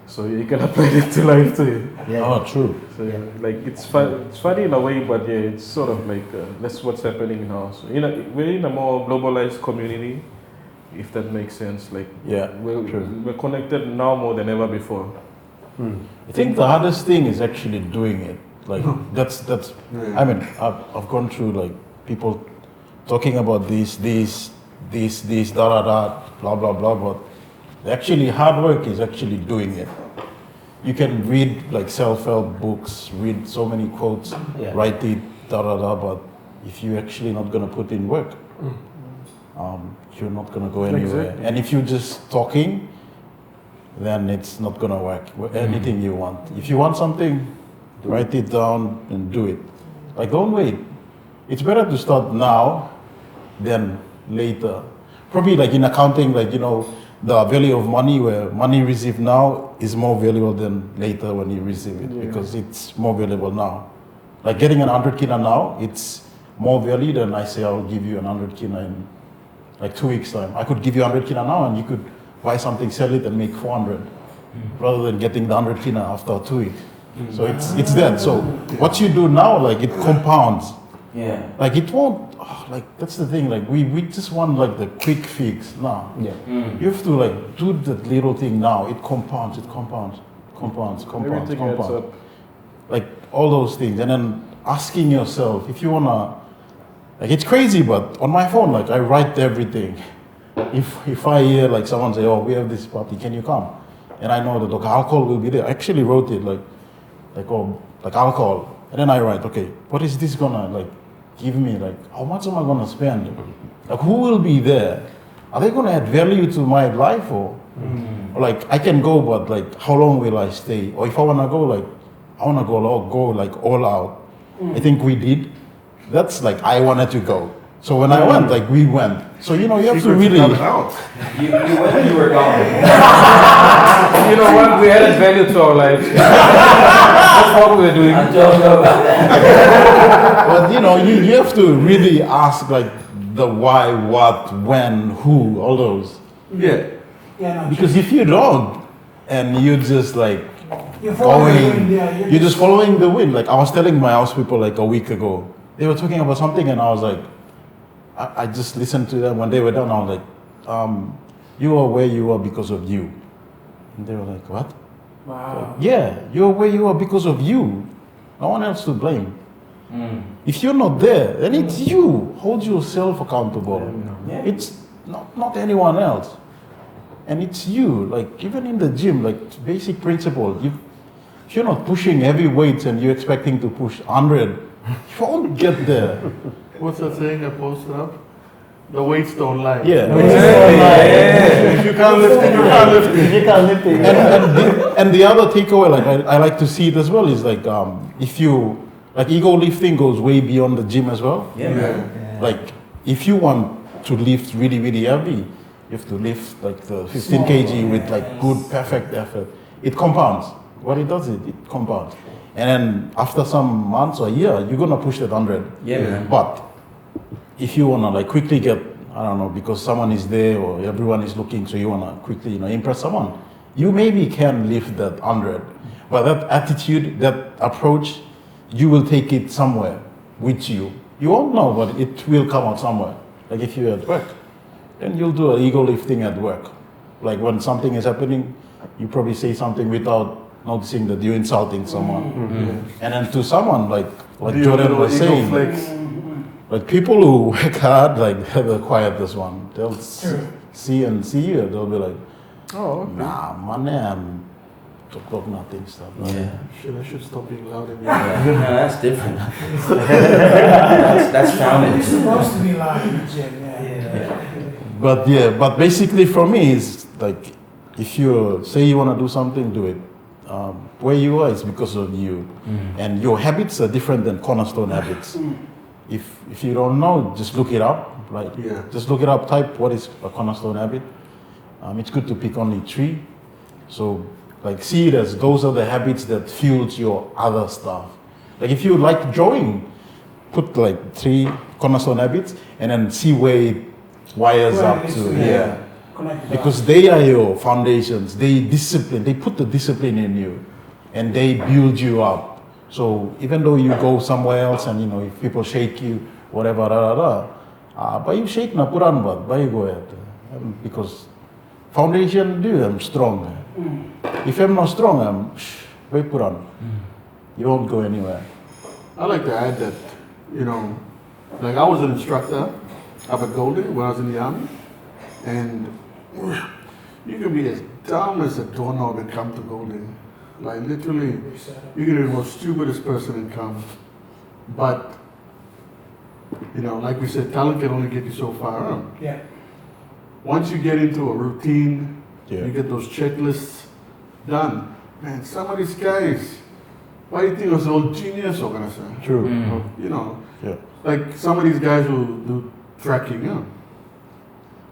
Speaker 5: So you can apply it to life too.
Speaker 7: Yeah.
Speaker 4: Oh, true.
Speaker 5: So like it's funny in a way, but yeah, it's sort of like that's what's happening now. So we're in a more globalized community, if that makes sense. Like we're connected now more than ever before.
Speaker 4: I think the hardest thing is actually doing it. Like that's. I mean, I've gone through like people talking about this, blah blah blah, but actually hard work is actually doing it. You can read like self-help books, read so many quotes, write it, but if you're actually not gonna put in work, you're not gonna go anywhere.
Speaker 5: Exactly.
Speaker 4: And if you're just talking, then it's not gonna work. Anything you want. If you want something, write it down and do it. Like don't wait. It's better to start now than later. Probably like in accounting, like the value of money, where money received now is more valuable than later when you receive it, because it's more valuable now. Like getting 100 kina now, it's more value than I say I'll give you 100 kina in like 2 weeks time. I could give you 100 kina now and you could buy something, sell it and make 400, rather than getting the 100 kina after 2 weeks. So it's that. So what you do now, like it compounds.
Speaker 6: Yeah.
Speaker 4: Like it won't, like that's the thing, like we just want like the quick fix now.
Speaker 7: Yeah.
Speaker 4: You have to like do that little thing now, it compounds.
Speaker 5: Everything adds up.
Speaker 4: Like all those things, and then asking yourself, if you wanna, like it's crazy, but on my phone, like I write everything. If I hear like someone say, oh, we have this party, can you come? And I know that like, alcohol will be there. I actually wrote it like alcohol. And then I write, okay, what is this gonna like give me? Like, how much am I gonna spend? Like, who will be there? Are they gonna add value to my life, or like I can go, but like how long will I stay? Or if I wanna go, like I wanna go like all out. I think we did. That's like I wanted to go. So when I went, like we went. So you know, you have to really.
Speaker 6: You went, you were gone.
Speaker 5: You know what? We added value to our lives. That's what we were doing.
Speaker 6: I don't know about that.
Speaker 4: But you know, you have to really ask like the why, what, when, who, all those.
Speaker 8: Yeah.
Speaker 1: Yeah, no,
Speaker 4: Because if you don't, and you just like
Speaker 1: you're following the wind,
Speaker 4: going,
Speaker 1: yeah,
Speaker 4: you're just following the wind. Like I was telling my house people like a week ago, they were talking about something, and I was like, I just listened to them when they were done. I was like, you are where you are because of you. And they were like, what?
Speaker 1: Wow.
Speaker 4: Yeah, you're where you are because of you. No one else to blame. If you're not there, then it's you. Hold yourself accountable.
Speaker 6: Yeah.
Speaker 4: It's not anyone else. And it's you. Like even in the gym, like basic principle. If you're not pushing heavy weights and you're expecting to push 100, you won't get there.
Speaker 8: What's that saying I posted up? The weights don't lie.
Speaker 4: Yeah.
Speaker 8: If you can't lift it, you can't lift it.
Speaker 7: You can't lift it.
Speaker 4: And the other takeaway, like I like to see it as well, is like if you like ego lifting goes way beyond the gym as well.
Speaker 6: Yeah, man.
Speaker 4: Like if you want to lift really, really heavy, you have to lift like the 15 kg with like good, perfect effort. It compounds. What it does, it compounds. And then after some months or a year, you're gonna push that 100.
Speaker 6: Yeah, man.
Speaker 4: But if you wanna like quickly get, I don't know, because someone is there or everyone is looking, so you wanna quickly, you know, impress someone, you maybe can lift that 100. But that attitude, that approach, you will take it somewhere with you. You won't know, but it will come out somewhere. Like if you're at work, then you'll do an ego lifting at work. Like when something is happening, you probably say something without noticing that you're insulting someone. And then to someone like Jordan was saying, like people who work hard, like they're the quietest one. They'll see you, they'll be like,
Speaker 8: Oh, okay.
Speaker 4: nah, man, talk nothing stuff.
Speaker 6: Yeah.
Speaker 8: Shit, I should stop being loud in here.
Speaker 6: Yeah. No, that's different. that's founded.
Speaker 1: It's supposed to be loud in the gym, yeah.
Speaker 4: But basically for me, it's like, if you say you want to do something, do it. Where you are is because of you. And your habits are different than cornerstone habits. If you don't know, just look it up. Like, just look it up, type what is a cornerstone habit. It's good to pick only 3. So like see it as those are the habits that fuels your other stuff. Like if you like drawing, put like 3 cornerstone habits and then see where it wires up to. Because they are your foundations. They put the discipline in you and they build you up. So even though you go somewhere else and you know if people shake you, whatever, but you shake na puran but you go ahead. Because foundation I'm strong. If I'm not strong, I'm puran. You won't go anywhere.
Speaker 8: I like to add that, you know, like I was an instructor up at Golden when I was in the Army, and you can be as dumb as a doorknob and come to Golden. Like literally, you can be the most stupidest person and come. But, you know, like we said, talent can only get you so far.
Speaker 1: Yeah.
Speaker 8: Once you get into a routine, you get those checklists done. Man, some of these guys, why do you think I was all genius organizer?
Speaker 4: True.
Speaker 8: You know,
Speaker 4: Yeah.
Speaker 8: like some of these guys who do tracking,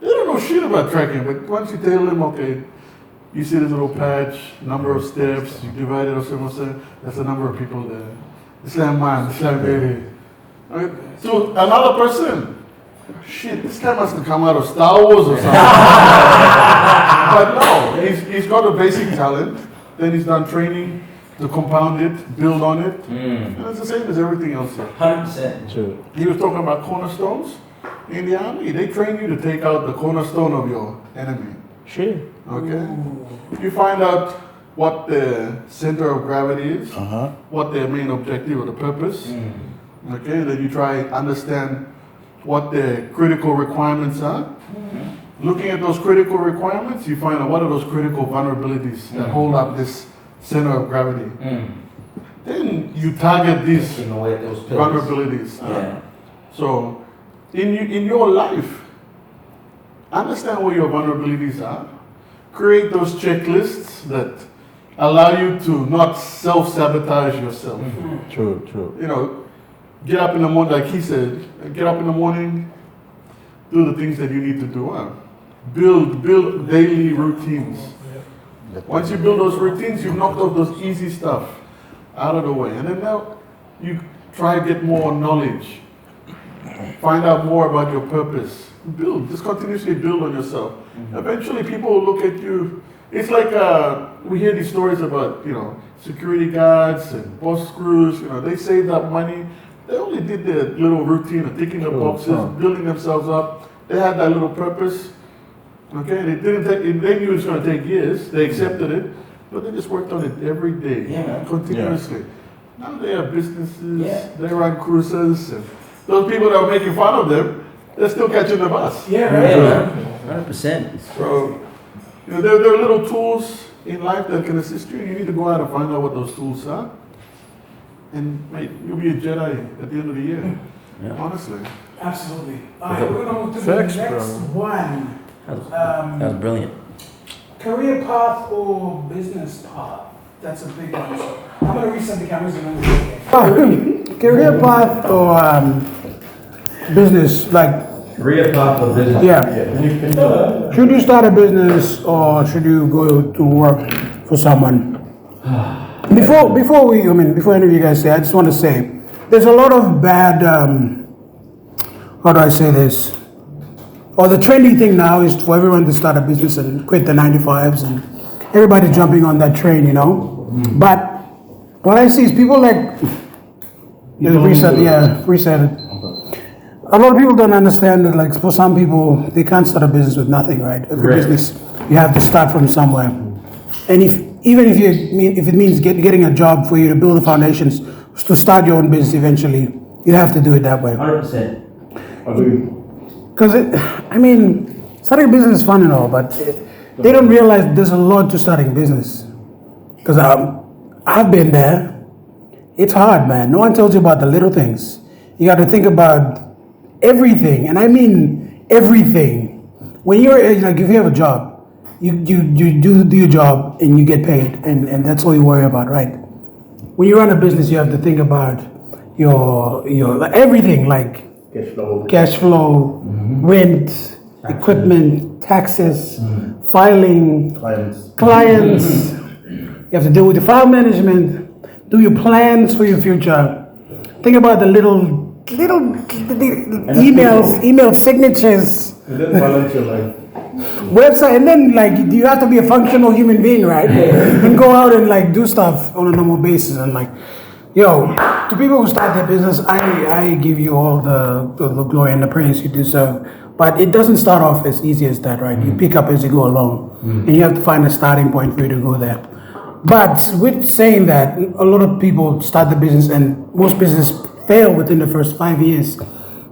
Speaker 8: they don't know shit about tracking, but once you tell them, okay, you see this little patch, number of steps, you divide it or something, that's the number of people there. Islam man, Islam baby. Right? So another person, shit, this guy must have come out of Star Wars or something. But no, he's got a basic talent, then he's done training to compound it, build on it, and it's the same as everything else here.
Speaker 6: 100%.
Speaker 4: True.
Speaker 8: He was talking about cornerstones. In the army, they train you to take out the cornerstone of your enemy.
Speaker 4: Sure.
Speaker 8: Okay? You find out what the center of gravity is, what their main objective or the purpose. Okay? Then you try understand what their critical requirements are. Looking at those critical requirements, you find out what are those critical vulnerabilities that hold up this center of gravity. Then you target these
Speaker 6: In the way those pillars.
Speaker 8: vulnerabilities.
Speaker 6: Yeah.
Speaker 8: So, in your life, understand what your vulnerabilities are. Create those checklists that allow you to not self-sabotage yourself.
Speaker 4: True.
Speaker 8: You know, get up in the morning, like he said, get up in the morning, do the things that you need to do. Build daily routines. Once you build those routines, you've knocked off those easy stuff out of the way. And then now you try to get more knowledge. Find out more about your purpose. Build, just continuously build on yourself. Eventually people will look at you. It's like we hear these stories about, security guards and boss crews, they saved up money. They only did their little routine of ticking the boxes, building themselves up. They had that little purpose. Okay, and they knew it was going to take years. They accepted it, but they just worked on it every day, continuously. Now they have businesses, they run cruises, and those people that were making fun of them, they're still catching the bus.
Speaker 6: Yeah, 100%.
Speaker 8: So, there are little tools in life that can assist you. You need to go out and find out what those tools are. And mate, you'll be a Jedi at the end of the year. Honestly.
Speaker 1: Absolutely. All right, we're going to move to the next one.
Speaker 6: That was brilliant.
Speaker 1: Career path or business path? That's a big one. So I'm going to reset the cameras and then career path or business, like
Speaker 3: Career path or business?
Speaker 1: Yeah. Should you start a business or should you go to work for someone? Before any of you guys say, I just want to say, there's a lot of bad, how do I say this? Or the trendy thing now is for everyone to start a business and quit the 9-to-5s and everybody's jumping on that train, But what I see is people like, reset it. A lot of people don't understand that, like, for some people, they can't start a business with nothing, right? Every business, you have to start from somewhere. And if it means getting a job for you to build the foundations to start your own business eventually, you have to do it that way.
Speaker 6: 100%.
Speaker 3: Agree.
Speaker 1: Because, starting a business is fun and all, but they don't realize there's a lot to starting a business. Because I've been there. It's hard, man. No one tells you about the little things. You got to think about everything, and I mean everything. When you're like, if you have a job, you do your job and you get paid, and that's all you worry about, right? When you run a business, you have to think about your everything, like cash flow, rent, equipment, taxes, filing, clients. You have to deal with the file management, do your plans for your future. Think about the little email signatures,
Speaker 3: And then balance your life.
Speaker 1: website, and then like you have to be a functional human being, right? And go out and like do stuff on a normal basis. And like, to people who start their business, I give you all the glory and the praise you deserve. But it doesn't start off as easy as that, right? You pick up as you go along, and you have to find a starting point for you to go there. But with saying that, a lot of people start the business, and most businesses fail within the first 5 years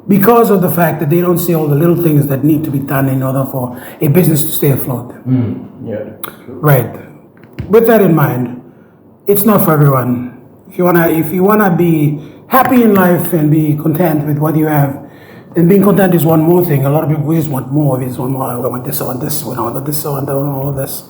Speaker 1: because of the fact that they don't see all the little things that need to be done in order for a business to stay afloat. Right. With that in mind, it's not for everyone. If you wanna be happy in life and be content with what you have, then being content is one more thing. A lot of people, we just want more. We just want more. I want this, I want this, I want this, I want all this.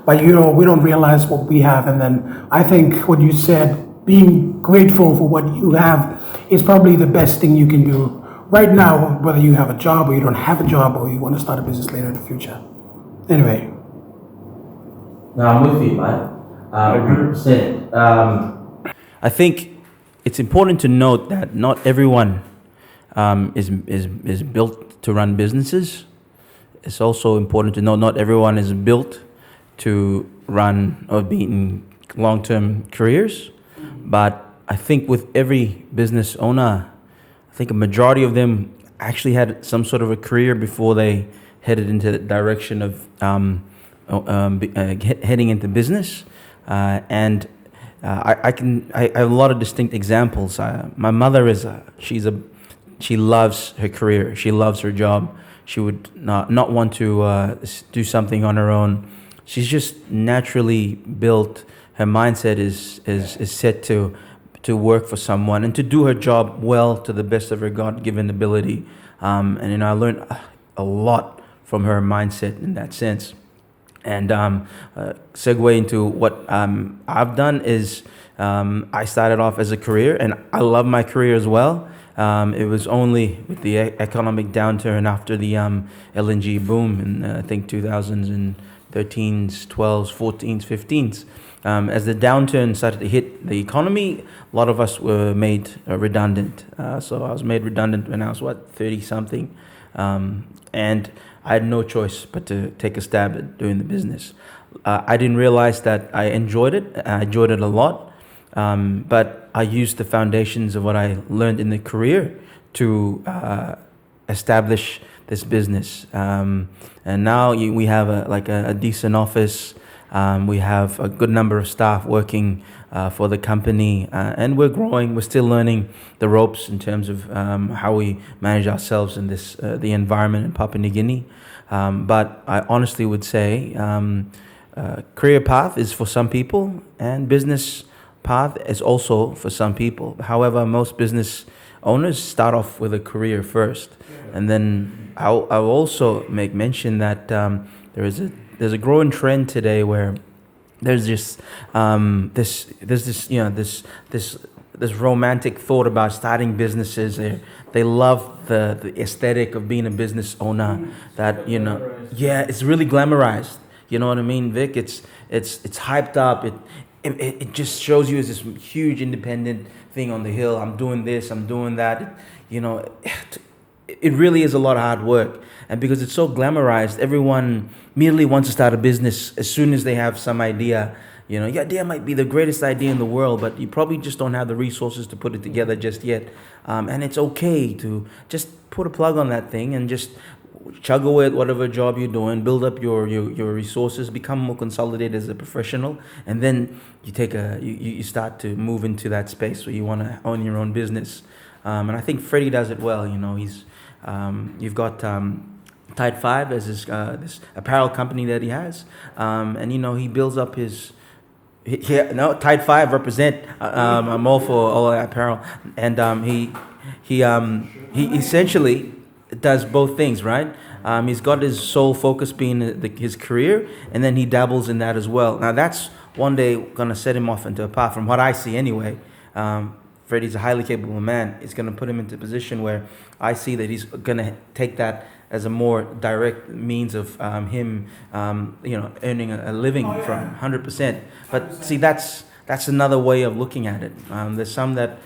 Speaker 1: But we don't realize what we have. And then I think what you said, being grateful for what you have, is probably the best thing you can do right now, whether you have a job or you don't have a job or you want to start a business later in the future. Anyway.
Speaker 6: No, I'm with you, man. 100%. I think it's important to note that not everyone is built to run businesses. It's also important to know not everyone is built to run or be in long-term careers. But I think with every business owner, I think a majority of them actually had some sort of a career before they headed into the direction of heading into business. I have a lot of distinct examples. My mother she loves her career. She loves her job. She would not want to do something on her own. She's just naturally built. Her mindset is set to work for someone and to do her job well to the best of her God-given ability. I learned a lot from her mindset in that sense. And segue into what I've done is I started off as a career, and I love my career as well. It was only with the economic downturn after the LNG boom in I think 2013s, 12s, 14s, 15s. As the downturn started to hit the economy, a lot of us were made redundant. So I was made redundant when I was 30 something, and I had no choice but to take a stab at doing the business. I didn't realize that I enjoyed it. I enjoyed it a lot, but I used the foundations of what I learned in the career to establish this business. And now we have a decent office. We have a good number of staff working for the company, and we're growing. We're still learning the ropes in terms of how we manage ourselves in this the environment in Papua New Guinea. But I honestly would say career path is for some people, and business path is also for some people. However, most business owners start off with a career first, and then I'll also make mention that there's a growing trend today where there's just this romantic thought about starting businesses. They love the aesthetic of being a business owner. That it's really glamorized. You know what I mean, Vic? It's hyped up. It just shows you as this huge independent thing on the hill. I'm doing this. I'm doing that. It really is a lot of hard work. And because it's so glamorized, everyone immediately wants to start a business as soon as they have some idea. Your idea might be the greatest idea in the world, but you probably just don't have the resources to put it together just yet. And it's okay to just put a plug on that thing and just chug away at whatever job you're doing, build up your resources, become more consolidated as a professional, and then you start to move into that space where you want to own your own business. And I think Freddie does it well. You've got Tide 5 as this apparel company that he has, and he builds up his. Tide 5 represent. I'm all for all that apparel, and he essentially does both things, right? He's got his sole focus being his career, and then he dabbles in that as well. Now that's one day gonna set him off into a path, from what I see anyway. Freddie's a highly capable man. It's gonna put him into a position where I see that he's gonna take that as a more direct means of him, earning a living from 100%. But see, that's another way of looking at it. There's some that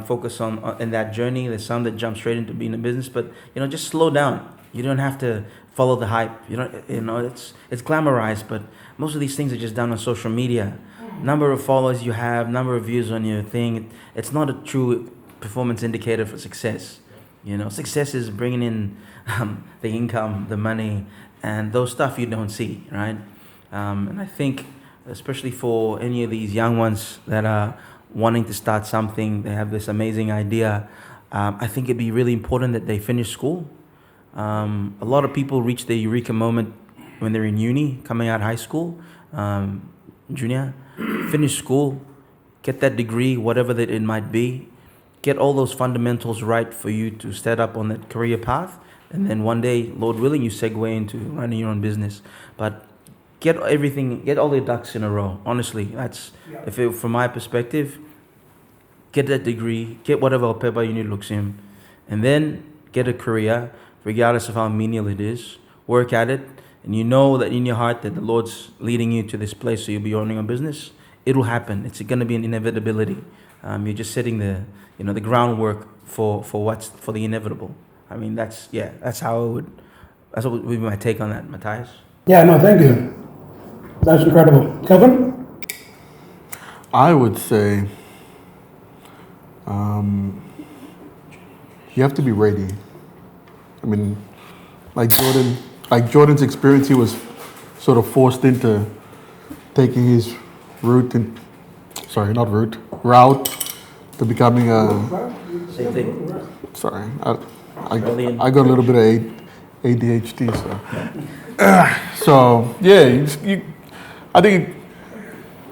Speaker 6: focus on in that journey. There's some that jump straight into being a business. But just slow down. You don't have to follow the hype. It's glamorized, but most of these things are just done on social media. Number of followers you have, number of views on your thing. It's not a true performance indicator for success. Success is bringing in the income, the money, and those stuff you don't see, right? And I think, especially for any of these young ones that are wanting to start something, they have this amazing idea. I think it'd be really important that they finish school. A lot of people reach their eureka moment when they're in uni, coming out of high school, junior. Finish school, get that degree, whatever that it might be. Get all those fundamentals right for you to set up on that career path. And then one day, Lord willing, you segue into running your own business. But get all the ducks in a row. Honestly, from my perspective, get that degree, get whatever paper you need to him, and then get a career, regardless of how menial it is. Work at it, and you know that in your heart that the Lord's leading you to this place, so you'll be owning a business. It'll happen. It's going to be an inevitability. You're just setting the groundwork for the inevitable. I mean, that's what would be my take on that, Matthias.
Speaker 1: Yeah, no, thank you. That's incredible. Kevin?
Speaker 8: I would say you have to be ready. I mean, like Jordan's experience, he was sort of forced into taking his route to becoming a.
Speaker 6: Same thing.
Speaker 8: Sorry, I got a little bit of ADHD, so I think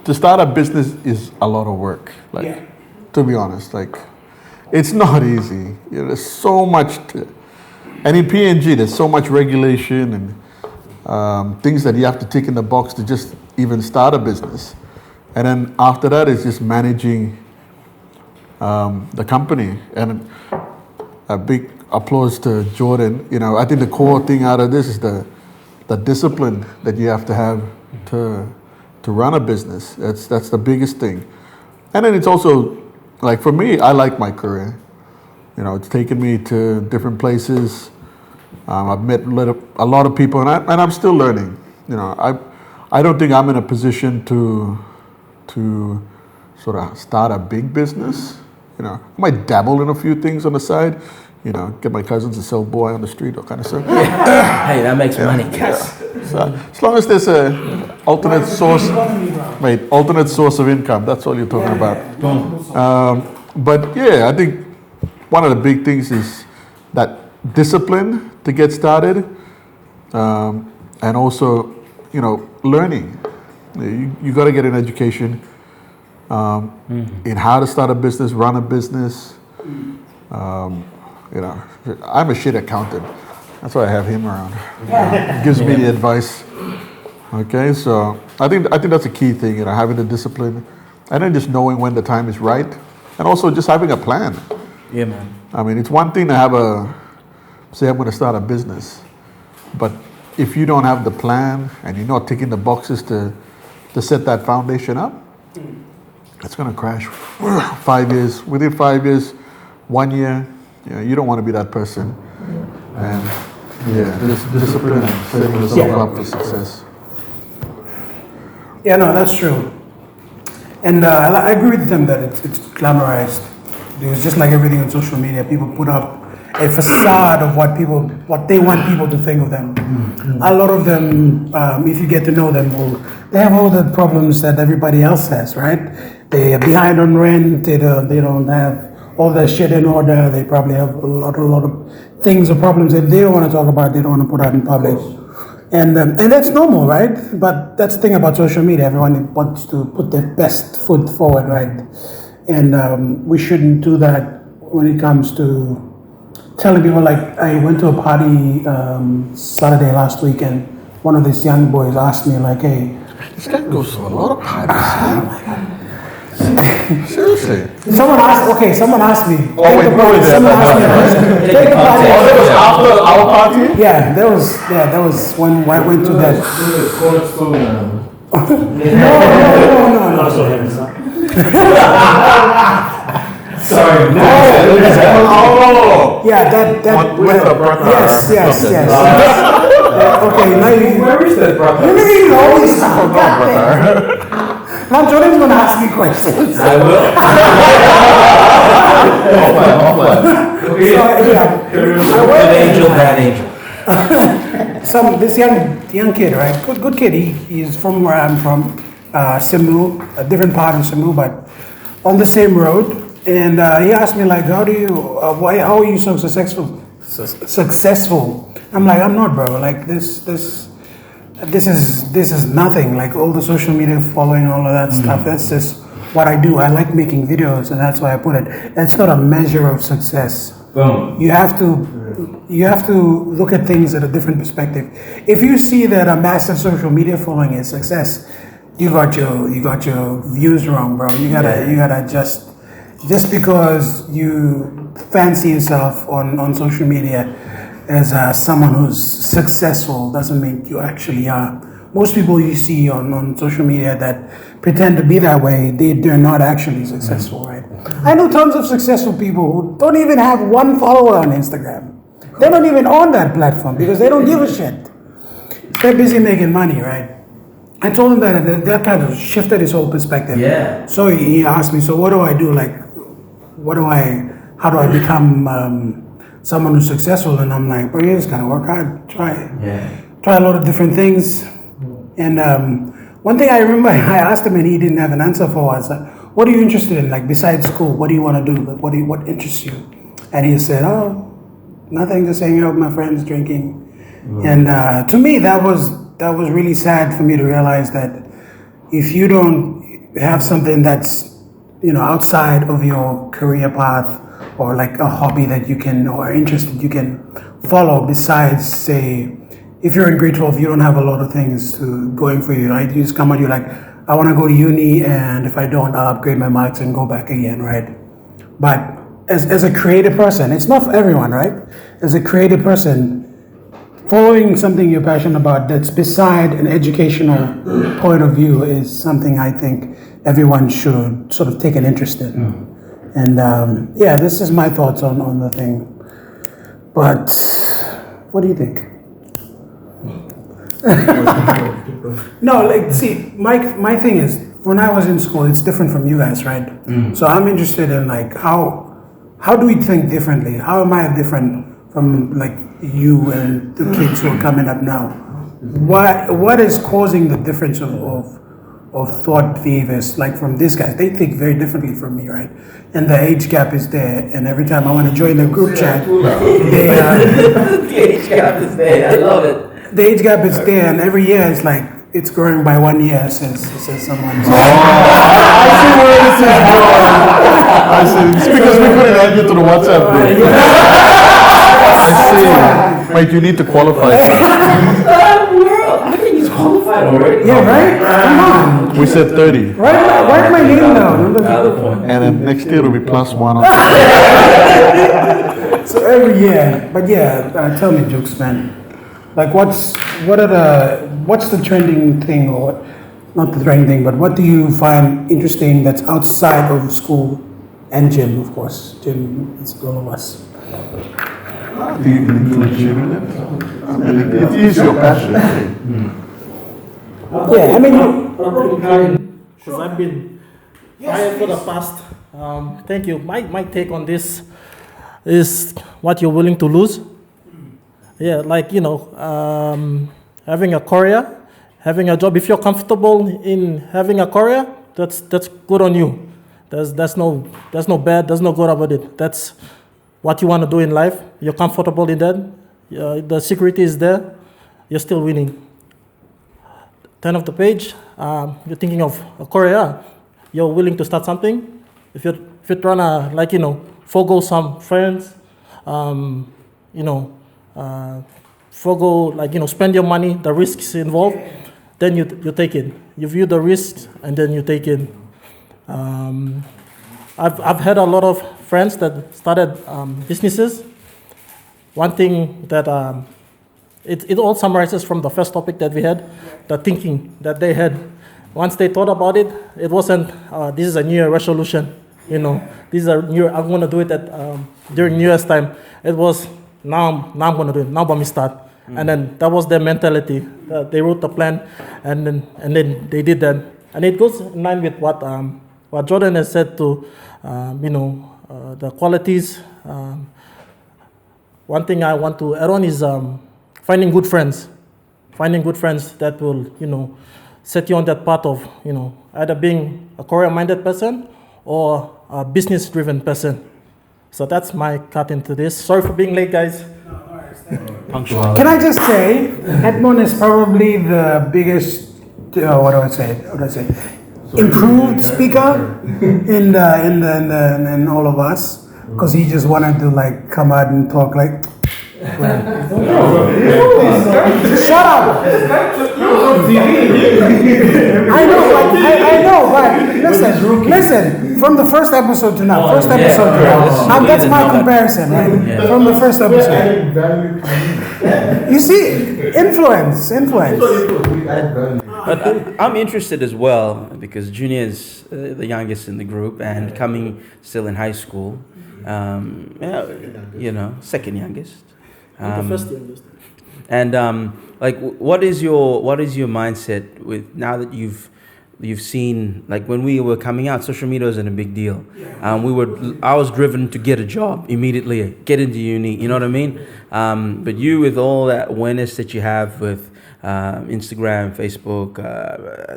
Speaker 8: to start a business is a lot of work. To be honest, it's not easy. There's so much and in PNG there's so much regulation, and things that you have to tick in the box to just even start a business. And then after that is just managing the company. And a big applause to Jordan. You know, I think the core thing out of this is the discipline that you have to have to run a business. That's the biggest thing. And then it's also, like for me, I like my career. You know, it's taken me to different places. I've met a lot of people, and I'm still learning. You know, I don't think I'm in a position to sort of start a big business. You know, I might dabble in a few things on the side. You know, get my cousins to sell boy on the street or kind of stuff.
Speaker 3: Hey, that makes money.
Speaker 8: So, as long as there's a alternate source of income, that's all you're talking about. But yeah, I think one of the big things is that discipline to get started, and also, you know, learning. You got to get an education in how to start a business, run a business. You know, I'm a shit accountant. That's why I have him around. Gives me the advice. Okay, so I think that's a key thing. You know, having the discipline, and then just knowing when the time is right, and also just having a plan.
Speaker 3: Yeah, man.
Speaker 8: I mean, it's one thing to say I'm going to start a business, but if you don't have the plan and you're not ticking the boxes to set that foundation up, it's going to crash. 5 years, within 5 years, 1 year, you know, you don't want to be that person. And yeah, just discipline and setting yourself up for success.
Speaker 1: Yeah, no, that's true. And I agree with them that it's glamorized. It's just like everything on social media. People put up a facade of what they want people to think of them. A lot of them, if you get to know them, they have all the problems that everybody else has, right? They are behind on rent. They don't have all their shit in order. They probably have a lot of things or problems that they don't want to talk about. They don't want to put out in public. And that's normal, right? But that's the thing about social media. Everyone wants to put their best foot forward, right? And we shouldn't do that when it comes to telling people. Like, I went to a party Saturday last week, and one of these young boys asked me, like, "Hey,
Speaker 8: this guy goes to a lot of parties." Oh my God. Seriously.
Speaker 1: Someone asked me.
Speaker 8: Oh, wait,
Speaker 1: someone asked me. Take the party.
Speaker 8: Oh, that was after our party?
Speaker 1: Yeah, that was when I went to that. No.
Speaker 3: Sorry.
Speaker 8: Oh.
Speaker 1: Yeah, that.
Speaker 8: With the brother.
Speaker 1: Yes. Okay, now
Speaker 3: Where is that brother?
Speaker 1: You really always forgot. Now Jordan's gonna ask me questions.
Speaker 3: I will. Bad angel.
Speaker 1: This young kid, right? Good kid. He's from where I'm from, Simu, a different part of Simu, but on the same road. And he asked me, like, how are you so successful? I'm like, I'm not, bro. Like this is nothing. Like all the social media following and all of that stuff. That's just what I do. I like making videos, and that's why I put it. It's not a measure of success.
Speaker 3: Boom.
Speaker 1: You have to look at things at a different perspective. If you see that a massive social media following is success, you got your views wrong, bro. You gotta just because you fancy yourself on social media as someone who's successful doesn't mean you actually are. Most people you see on social media that pretend to be that way, they're not actually successful, right? I know tons of successful people who don't even have one follower on Instagram. They're not even on that platform because they don't give a shit. They're busy making money, right? I told him that kind of shifted his whole perspective.
Speaker 3: Yeah.
Speaker 1: So he asked me, so what do I do? Like, how do I become someone who's successful? And I'm like, bro, you just gotta work hard, try a lot of different things. And one thing I remember I asked him and he didn't have an answer for was, what are you interested in? Like, besides school, what do you want to do? Like, what interests you? And he said, oh, nothing, just hanging out with my friends, drinking. And to me, that was really sad for me to realize that if you don't have something that's, outside of your career path, or like a hobby that you can, or interest that you can follow besides, say, if you're in grade 12, you don't have a lot of things to going for you, right? You just come out, you're like, I want to go to uni, and if I don't, I'll upgrade my marks and go back again, right? But as a creative person, it's not for everyone, right? As a creative person, following something you're passionate about that's beside an educational point of view is something I think everyone should sort of take an interest in. And yeah, this is my thoughts on the thing. But what do you think? No, like, see, my thing is, when I was in school, it's different from you guys, right? So I'm interested in like how do we think differently? How am I different from like you and the kids who are coming up now? What is causing the difference of thought behaviors? Like from these guys, they think very differently from me, right? And the age gap is there. And every time I want to join the group chat, they
Speaker 6: The age gap is there. I love it.
Speaker 1: the age gap is there, and every year it's like it's growing by 1 year, says someone.
Speaker 8: I see. It's because we couldn't add you to the WhatsApp group. I see. Wait, you need to qualify.
Speaker 6: I think he's qualified already.
Speaker 1: Yeah, right? Come on.
Speaker 8: We said 30.
Speaker 1: Write my name down.
Speaker 6: Other point.
Speaker 8: And then next year it'll be +1.
Speaker 1: So every year, but yeah, tell me, Jokes, man. Like, what's the trending thing, or not the trending thing, but what do you find interesting that's outside of school and gym, of course? Gym is all of us.
Speaker 8: Do you include gym in it? I mean, it is your passion.
Speaker 1: Yeah, I mean,
Speaker 9: Because I've been quiet for the past. Thank you. My take on this is what you're willing to lose. Yeah, like, having a career, having a job. If you're comfortable in having a career, that's good on you. There's no bad, there's no good about it. That's what you want to do in life. You're comfortable in that. The security is there. You're still winning. Turn of the page. You're thinking of a career. You're willing to start something. If you're trying to forgo some friends, spend your money, the risks involved, then you take it. You view the risks and then you take it. I've had a lot of friends that started businesses. One thing that it all summarizes from the first topic that we had, the thinking that they had. Once they thought about it, it wasn't, this is a New Year resolution, this is a new, I'm going to do it during New Year's time. It was, now I'm going to do it, now let me start. And then that was their mentality. They wrote the plan, and then they did that. And it goes in line with what Jordan has said to, the qualities. One thing I want to add on is finding good friends. Finding good friends that will, set you on that path of, either being a career-minded person or a business-driven person. So that's my cut into this. Sorry for being late, guys.
Speaker 1: can I just say, Edmond is probably the biggest, what do I say? Improved speaker in all of us, because he just wanted to come out and talk like. Shut up! I know, but listen. From the first episode to now, that's my comparison, right?
Speaker 6: Yeah.
Speaker 1: From the first episode. You see, influence.
Speaker 6: But I'm interested as well because Junior is the youngest in the group and coming still in high school. Second youngest.
Speaker 9: The first youngest.
Speaker 6: And what is your mindset with now that you've seen, like when we were coming out, social media wasn't a big deal. I was driven to get a job immediately, get into uni. You know what I mean? But you, with all that awareness that you have with Instagram, Facebook,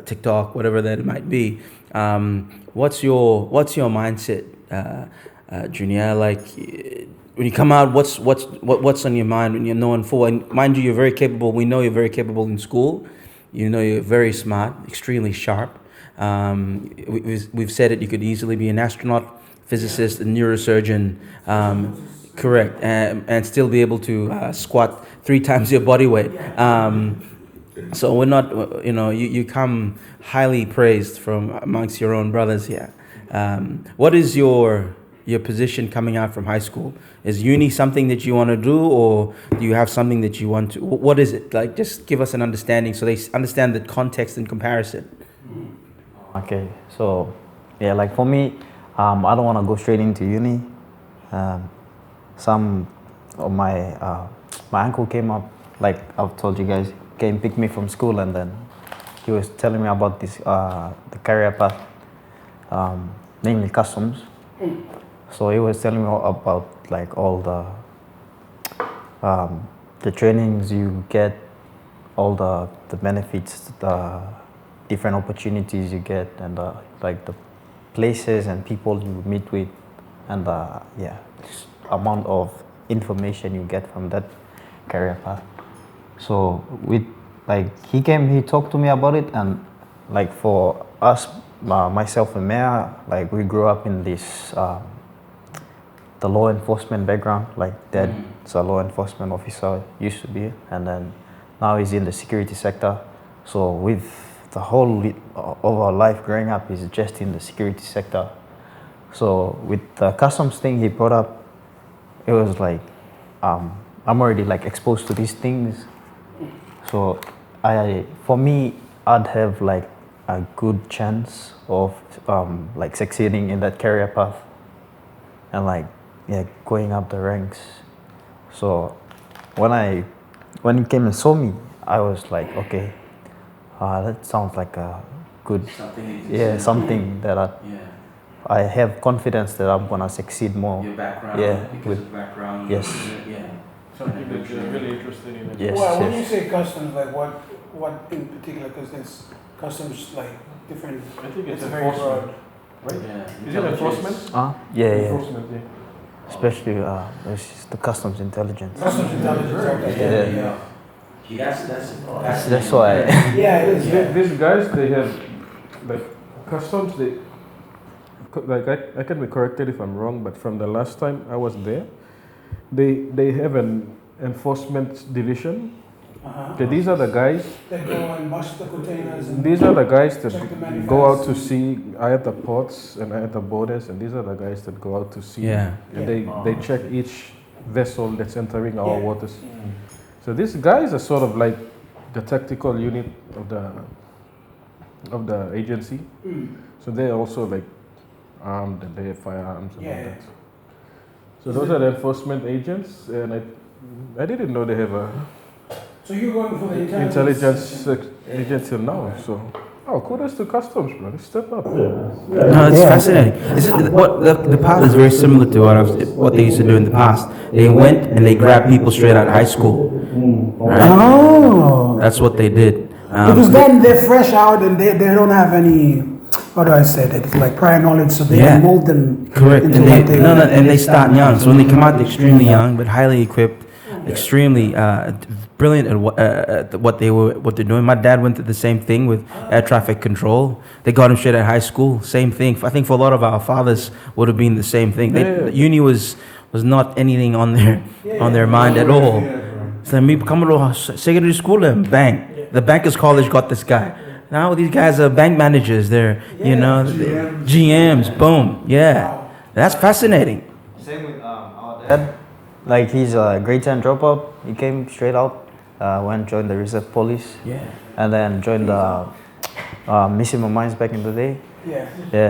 Speaker 6: TikTok, whatever that it might be, what's your mindset, Junior? Like, when you come out, what's on your mind when you're known for? And mind you, you're very capable. We know you're very capable in school. You're very smart, extremely sharp. We've said it. You could easily be an astronaut, physicist, a neurosurgeon. Correct, and still be able to squat 3 times your body weight. So we're not, you come highly praised from amongst your own brothers here. What is your position coming out from high school? Is uni something that you want to do, or do you have something that you want to? What is it like? Just give us an understanding so they understand the context and comparison.
Speaker 2: Okay, so yeah, like for me, I don't want to go straight into uni. Some of my uncle came up, like I've told you guys, came pick me from school, and then he was telling me about this the career path, namely customs. So he was telling me about like all the trainings you get, all the benefits, the different opportunities you get, and like the places and people you meet with, and amount of information you get from that career path. So with he talked to me about it, and like for us, myself and Maya, like we grew up in this the law enforcement background. Like dad's a law enforcement officer, used to be, and then now he's in the security sector. So with the whole of our life growing up is just in the security sector. So with the customs thing he brought up, it was like I'm already like exposed to these things. So for me, I'd have like a good chance of like succeeding in that career path and like going up the ranks. So when he came and saw me, I was like, okay, that sounds like a good something that I have confidence that I'm gonna succeed more.
Speaker 6: Your background,
Speaker 2: with
Speaker 6: background.
Speaker 2: Yes.
Speaker 5: Something that you're really interested in.
Speaker 2: Yes.
Speaker 1: Well, when you say customs, like what in particular? Because there's customs like different.
Speaker 5: I think it's
Speaker 1: very broad.
Speaker 5: right?
Speaker 6: Yeah.
Speaker 5: Is it enforcement? Enforcement, yeah.
Speaker 2: Especially the customs intelligence.
Speaker 1: Customs intelligence. Okay.
Speaker 6: Yeah.
Speaker 2: That's why.
Speaker 1: Yeah, it is. Yeah.
Speaker 5: These guys, they have like customs. Like I can be corrected if I'm wrong, but from the last time I was there, they have an enforcement division. Okay, these are the guys.
Speaker 1: They go and bust the containers. And
Speaker 5: These are the guys that
Speaker 1: check the manifest.
Speaker 5: go out to sea at the ports and at the borders, and these are the guys that go out to sea.
Speaker 6: Yeah.
Speaker 5: And they check each vessel that's entering our waters. So these guys are sort of like the tactical unit of the agency. So they're also like armed and they have firearms and all that. So those are the enforcement agents, and I didn't know they have a
Speaker 1: So you're going for the
Speaker 5: intelligence agent till now. So kudos to customs, brother. Step up.
Speaker 6: No, it's fascinating. The path is very similar to what they used to do in the past. They went and they grabbed people straight out of high school. Right?
Speaker 1: Oh.
Speaker 6: That's what they did.
Speaker 1: Because then they're fresh out and they don't have any, how do I say that? It's like prior knowledge, so they can mold them.
Speaker 6: Correct.
Speaker 1: Into
Speaker 6: And they start young. So when they come out, they're extremely young, but highly equipped, extremely brilliant at what they're doing. My dad went through the same thing with air traffic control. They got him straight at high school. Same thing. I think for a lot of our fathers would have been the same thing. Uni was not anything on their mind at all. So me coming to secondary school and bang, the bankers college got this guy. Now these guys are bank managers. They're GMs. Boom. Yeah, that's fascinating.
Speaker 2: Same with our dad. Like he's a grade 10 dropout. He came straight out, went joined the reserve police. And then joined the missing mines back in the day.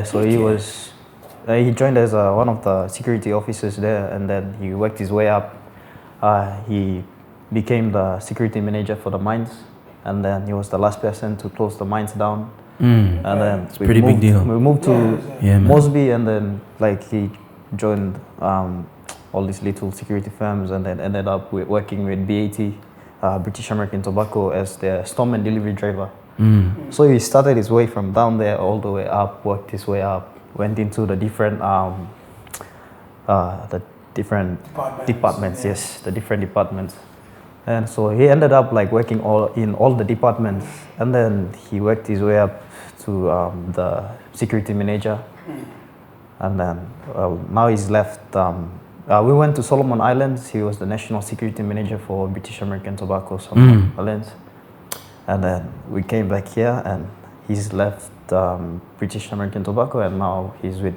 Speaker 2: So he joined as one of the security officers there, and then he worked his way up. He became the security manager for the mines, and then he was the last person to close the mines down. And then
Speaker 6: it's a pretty big deal.
Speaker 2: We moved to Mosby, and then like he joined all these little security firms, and then ended up working with BAT, British American Tobacco, as their storm and delivery driver. So he started his way from down there all the way up, worked his way up, went into the different departments. Yes, the different departments. And so he ended up like working in all the departments, and then he worked his way up to the security manager, and then now he's left We went to Solomon Islands. He was the national security manager for British American Tobacco Solomon Islands. And then we came back here, and he's left British American Tobacco, and now he's with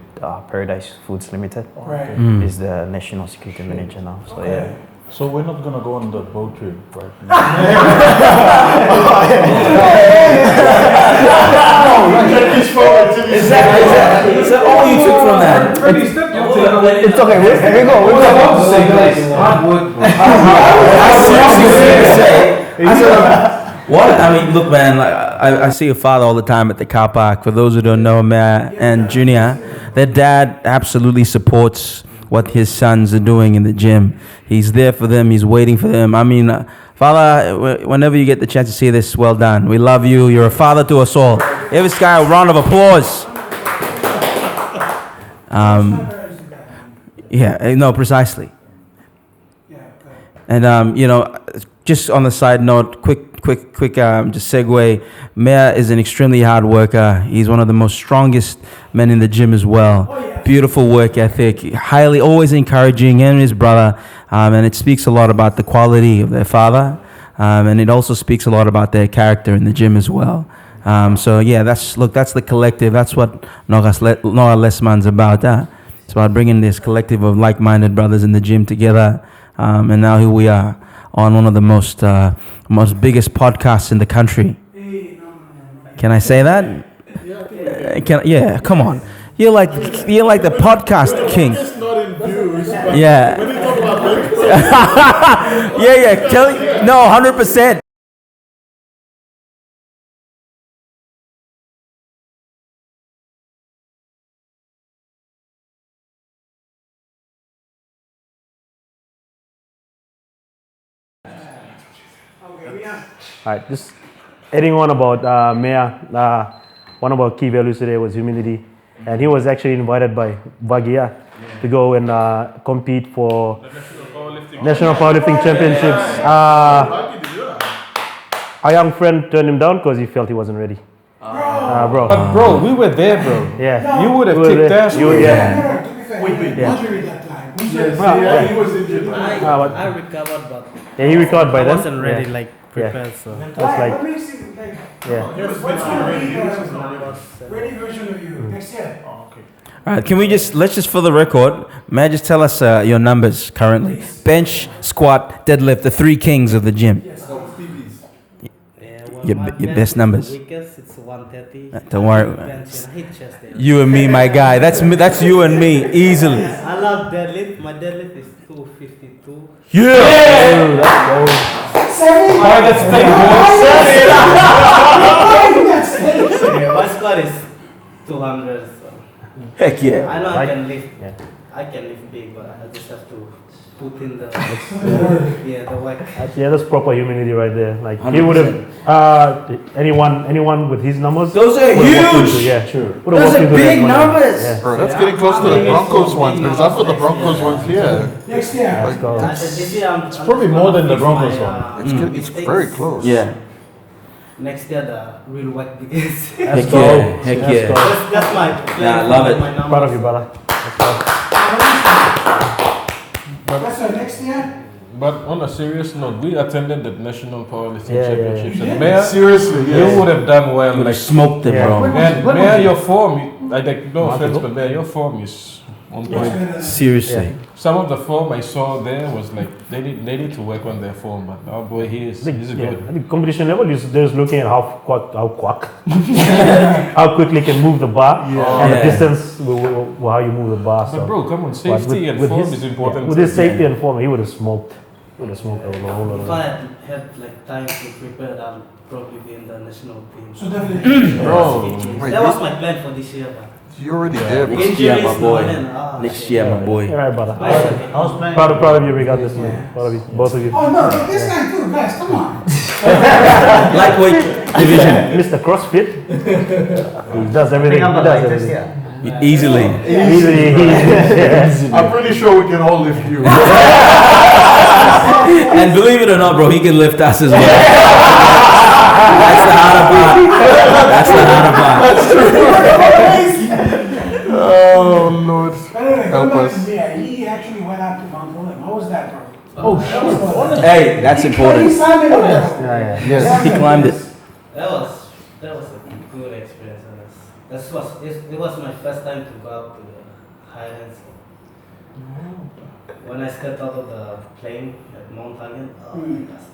Speaker 2: Paradise Foods Limited.
Speaker 1: Right.
Speaker 2: He's the national security manager now. So yeah.
Speaker 4: So we're not gonna go on the boat trip right now.
Speaker 6: Is that all you took from that?
Speaker 2: It's okay. We go.
Speaker 6: What? I mean, look, man. Like, I see your father all the time at the car park. For those who don't know, Matt and Junior, their dad absolutely supports what his sons are doing in the gym. He's there for them. He's waiting for them. I mean, Father, whenever you get the chance to see this, well done. We love you. You're a father to us all. Give this guy a round of applause. Yeah, no, precisely. And just on the side note, quick, just segue. Mayor is an extremely hard worker. He's one of the most strongest men in the gym as well. Beautiful work ethic, highly, always encouraging, him and his brother. And it speaks a lot about the quality of their father. And it also speaks a lot about their character in the gym as well. So yeah, that's the collective. That's what Noga Lesman's about. It's about bringing this collective of like-minded brothers in the gym together. And now here we are on one of the most biggest podcasts in the country. Can I say that? Yeah, come on. You're like the podcast king. Yeah. yeah. No, 100%.
Speaker 7: All right, just adding on about Mayor. One of our key values today was humility, and he was actually invited by Bagia to go and compete for National Powerlifting Championships. Our young friend turned him down because he felt he wasn't ready. Bro.
Speaker 5: But bro, we were there, bro.
Speaker 7: Yeah.
Speaker 5: You would have kicked ass.
Speaker 9: He was injured. I recovered, but
Speaker 7: he recovered by
Speaker 9: I
Speaker 7: then.
Speaker 9: wasn't ready, prepared. So
Speaker 7: That's like,
Speaker 1: Ready version of you next year.
Speaker 2: All right, let's just for the record, may I just tell us your numbers currently? Bench, squat, deadlift, the three kings of the gym. Your best numbers.
Speaker 9: Weakest, it's 130.
Speaker 2: Don't worry.
Speaker 9: Bench and hit chest day.
Speaker 2: You and me, my guy. That's you and me, easily.
Speaker 9: I love deadlift. My deadlift is 252.
Speaker 2: Yeah!
Speaker 9: My squat is 200. So.
Speaker 2: Heck yeah.
Speaker 9: I know I
Speaker 7: Right.
Speaker 9: can lift.
Speaker 7: Yeah.
Speaker 9: I can lift big, but I just have to put in the the work.
Speaker 7: yeah, that's proper humility right there. Like he would have anyone with his numbers.
Speaker 6: Those are
Speaker 7: would've walked
Speaker 6: huge!
Speaker 7: into- yeah,
Speaker 6: Sure.
Speaker 7: Would've
Speaker 6: Those
Speaker 7: walked
Speaker 6: are
Speaker 7: into
Speaker 6: big
Speaker 7: that one.
Speaker 6: numbers!
Speaker 7: Yeah.
Speaker 8: Bro, that's getting close to the Broncos one, because I've got the Broncos ones here.
Speaker 1: Next year.
Speaker 7: Let's go.
Speaker 9: This year I'm
Speaker 5: probably more than the Broncos one.
Speaker 8: It's very close.
Speaker 6: Yeah.
Speaker 9: Next year the real work begins.
Speaker 7: Let's
Speaker 2: Heck
Speaker 7: go.
Speaker 2: yeah. Heck
Speaker 7: Let's
Speaker 2: yeah.
Speaker 7: go.
Speaker 9: That's my plan.
Speaker 6: Yeah, I love it.
Speaker 9: My numbers.
Speaker 7: Proud of you, brother. Let's go.
Speaker 1: That's why next year.
Speaker 5: But on a serious note, we attended the National Powerlifting
Speaker 7: Yeah,
Speaker 5: Championships.
Speaker 1: yeah.
Speaker 5: And Mayor,
Speaker 8: Seriously,
Speaker 5: you
Speaker 8: yes.
Speaker 5: would have done well.
Speaker 2: You
Speaker 5: Like,
Speaker 2: smoked them,
Speaker 7: Yeah.
Speaker 2: bro.
Speaker 5: and Mayor, your form, no
Speaker 7: Month
Speaker 5: offense,
Speaker 7: ago.
Speaker 5: but Mayor, your form is on point.
Speaker 2: Seriously.
Speaker 5: Some of the form I saw there was like they need to work on their form, but our boy he's
Speaker 7: Yeah,
Speaker 5: good.
Speaker 7: I think competition level is just looking at how quickly can move the bar and the
Speaker 2: Yeah.
Speaker 7: distance, how you move the bar.
Speaker 5: But
Speaker 7: So.
Speaker 5: bro, come on,
Speaker 7: But
Speaker 5: safety and form is important.
Speaker 7: With
Speaker 5: too.
Speaker 7: his safety and form, he would have smoked. A whole lot
Speaker 9: If
Speaker 7: of
Speaker 9: I had time to prepare, I'll probably be in the national team.
Speaker 1: So definitely.
Speaker 5: Bro,
Speaker 8: wait,
Speaker 9: That was my plan for this year, but
Speaker 8: You're already there, bro.
Speaker 6: Next year, my boy.
Speaker 9: Injuries,
Speaker 6: Next year, my boy.
Speaker 7: All right, brother.
Speaker 9: okay.
Speaker 7: Proud of you regardless, man. Proud of you, both of you.
Speaker 1: Oh no, this guy too, guys. Come on.
Speaker 2: Lightweight division.
Speaker 7: Mr. CrossFit, he does everything. He does everything.
Speaker 2: Easily.
Speaker 7: Easily.
Speaker 8: I'm pretty sure we can all lift you.
Speaker 2: And believe it or not, bro, he can lift us as well. That's the harder part. That's the harder part.
Speaker 8: Oh, Lord.
Speaker 1: Anyway,
Speaker 8: Help
Speaker 1: come back
Speaker 8: us.
Speaker 1: to me. he actually went out to Mount William. How was that, bro?
Speaker 6: Hey, that's important.
Speaker 1: He signed it with us.
Speaker 6: Yes, he climbed it.
Speaker 10: That was a good experience. It was my first time to go out to the highlands. When I stepped out of the plane at Mount Hagen,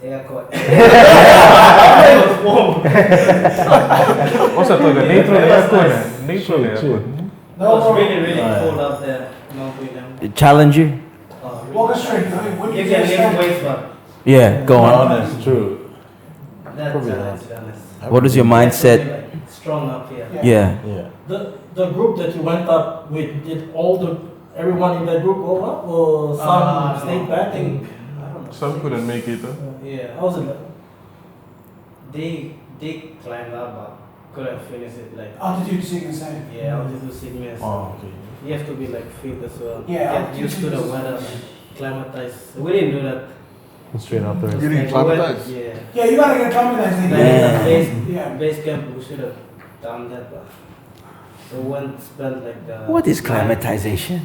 Speaker 10: airport. It was warm.
Speaker 5: Osa toga neutral aircon. Neutral aircon.
Speaker 10: It was really cold out there, Mount William.
Speaker 6: Challenge you?
Speaker 1: Walk us straight. What
Speaker 10: You
Speaker 1: did
Speaker 10: can
Speaker 1: you
Speaker 10: lift
Speaker 1: say?
Speaker 10: weights, but
Speaker 6: Yeah, go on.
Speaker 4: That's true.
Speaker 10: that's
Speaker 4: Probably
Speaker 10: challenge.
Speaker 6: What is your mindset?
Speaker 10: Like, strong up here.
Speaker 6: Yeah.
Speaker 4: Yeah.
Speaker 9: The group that you went up with, did everyone in that group go up, or some stayed back?
Speaker 10: I think,
Speaker 5: Some couldn't make it.
Speaker 10: Yeah.
Speaker 9: How was it?
Speaker 10: They climbed up, but couldn't finish it. Like,
Speaker 1: Altitude sickness, eh?
Speaker 10: yeah, altitude sickness.
Speaker 4: Oh, okay.
Speaker 10: You have to be like fit as well.
Speaker 1: Yeah,
Speaker 10: Get used to the weather, climatize. We didn't do that.
Speaker 7: Straight after.
Speaker 8: You didn't
Speaker 10: Like, we went-
Speaker 8: climatize?
Speaker 10: Yeah.
Speaker 1: Yeah, you gotta get acclimatized.
Speaker 10: Like
Speaker 1: Like,
Speaker 10: the
Speaker 1: yeah.
Speaker 10: base camp, we should have done that, but so one spent like the.
Speaker 6: What is climatization?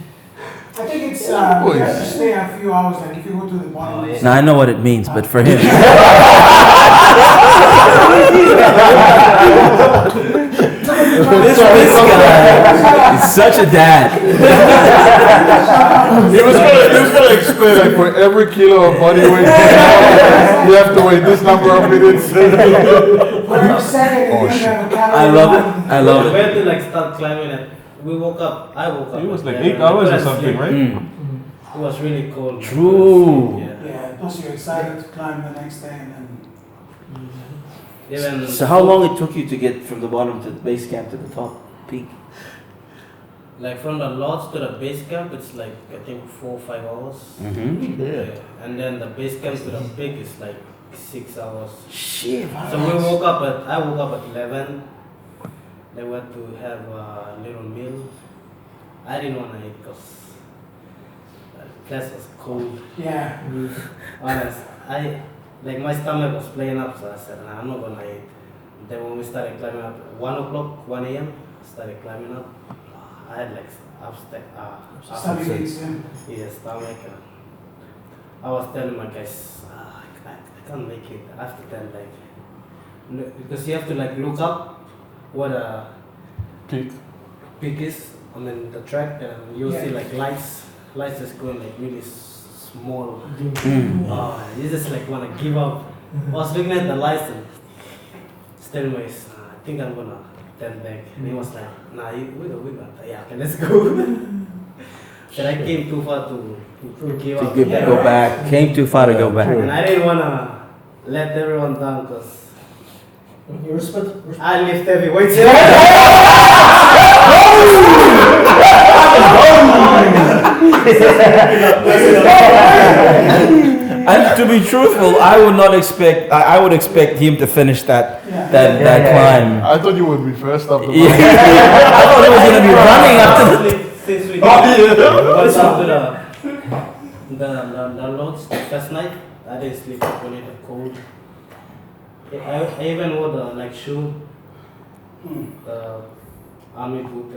Speaker 1: I think it's, you have to stay a few hours, like if you go to the bottom.
Speaker 10: yeah.
Speaker 6: Now I know what it means, but for him. This guy is such a dad.
Speaker 8: He was gonna explain like for every kilo of body weight, you have to wait this number of minutes.
Speaker 1: Every second, you have a calorie.
Speaker 6: I love it. I love
Speaker 10: We
Speaker 6: it.
Speaker 10: had to like start climbing it. We woke up. I woke up.
Speaker 5: It was like
Speaker 10: at
Speaker 5: 8
Speaker 10: 11.
Speaker 5: hours or
Speaker 10: Couldn't
Speaker 5: something,
Speaker 10: sleep.
Speaker 5: right?
Speaker 6: Mm.
Speaker 10: It was really cold.
Speaker 6: True.
Speaker 10: Yeah.
Speaker 1: Yeah, plus you're excited to climb the next day and then.
Speaker 10: Even
Speaker 6: So how long it took you to get from the bottom to the base camp to the top peak?
Speaker 10: like from the lodge to the base camp, it's like I think 4 or 5 hours.
Speaker 6: Mm-hmm.
Speaker 8: Yeah.
Speaker 10: And then the base camp to the peak is like 6 hours.
Speaker 6: Shit.
Speaker 10: So we woke up at. I woke up at 11. They went to have a little meal. I didn't want to eat because the place was cold.
Speaker 1: Yeah.
Speaker 10: Honest, like my stomach was playing up, so I said, nah, I'm not gonna eat. Then when we started climbing up, 1 o'clock, 1 a.m., started climbing up. I had like
Speaker 1: Stomach aches, yeah.
Speaker 10: yeah, stomach. I was telling my guys, I can't make it after 10, like, because you have to like look up what a
Speaker 5: Peak.
Speaker 10: peak is. I mean the track, and you'll see like lights just going like really small. You just like want to give up. I was looking at the lights and telling my, I think I'm gonna turn back. And he was like, nah, we gonna, yeah, okay, let's go. Said I came too far to give up.
Speaker 6: Go back. Came too far to go back.
Speaker 10: And I didn't wanna let everyone down because
Speaker 9: You respect.
Speaker 10: I lift heavy weights.
Speaker 6: And to be truthful, I would not expect. I would expect him to finish that climb.
Speaker 8: I thought you would be first up the
Speaker 6: Yeah.
Speaker 8: mountain.
Speaker 6: I thought he was gonna be running after the.
Speaker 10: Since we went up to the lodge the first night, I didn't sleep when it was cold. I even wore the like shoe, the army boot.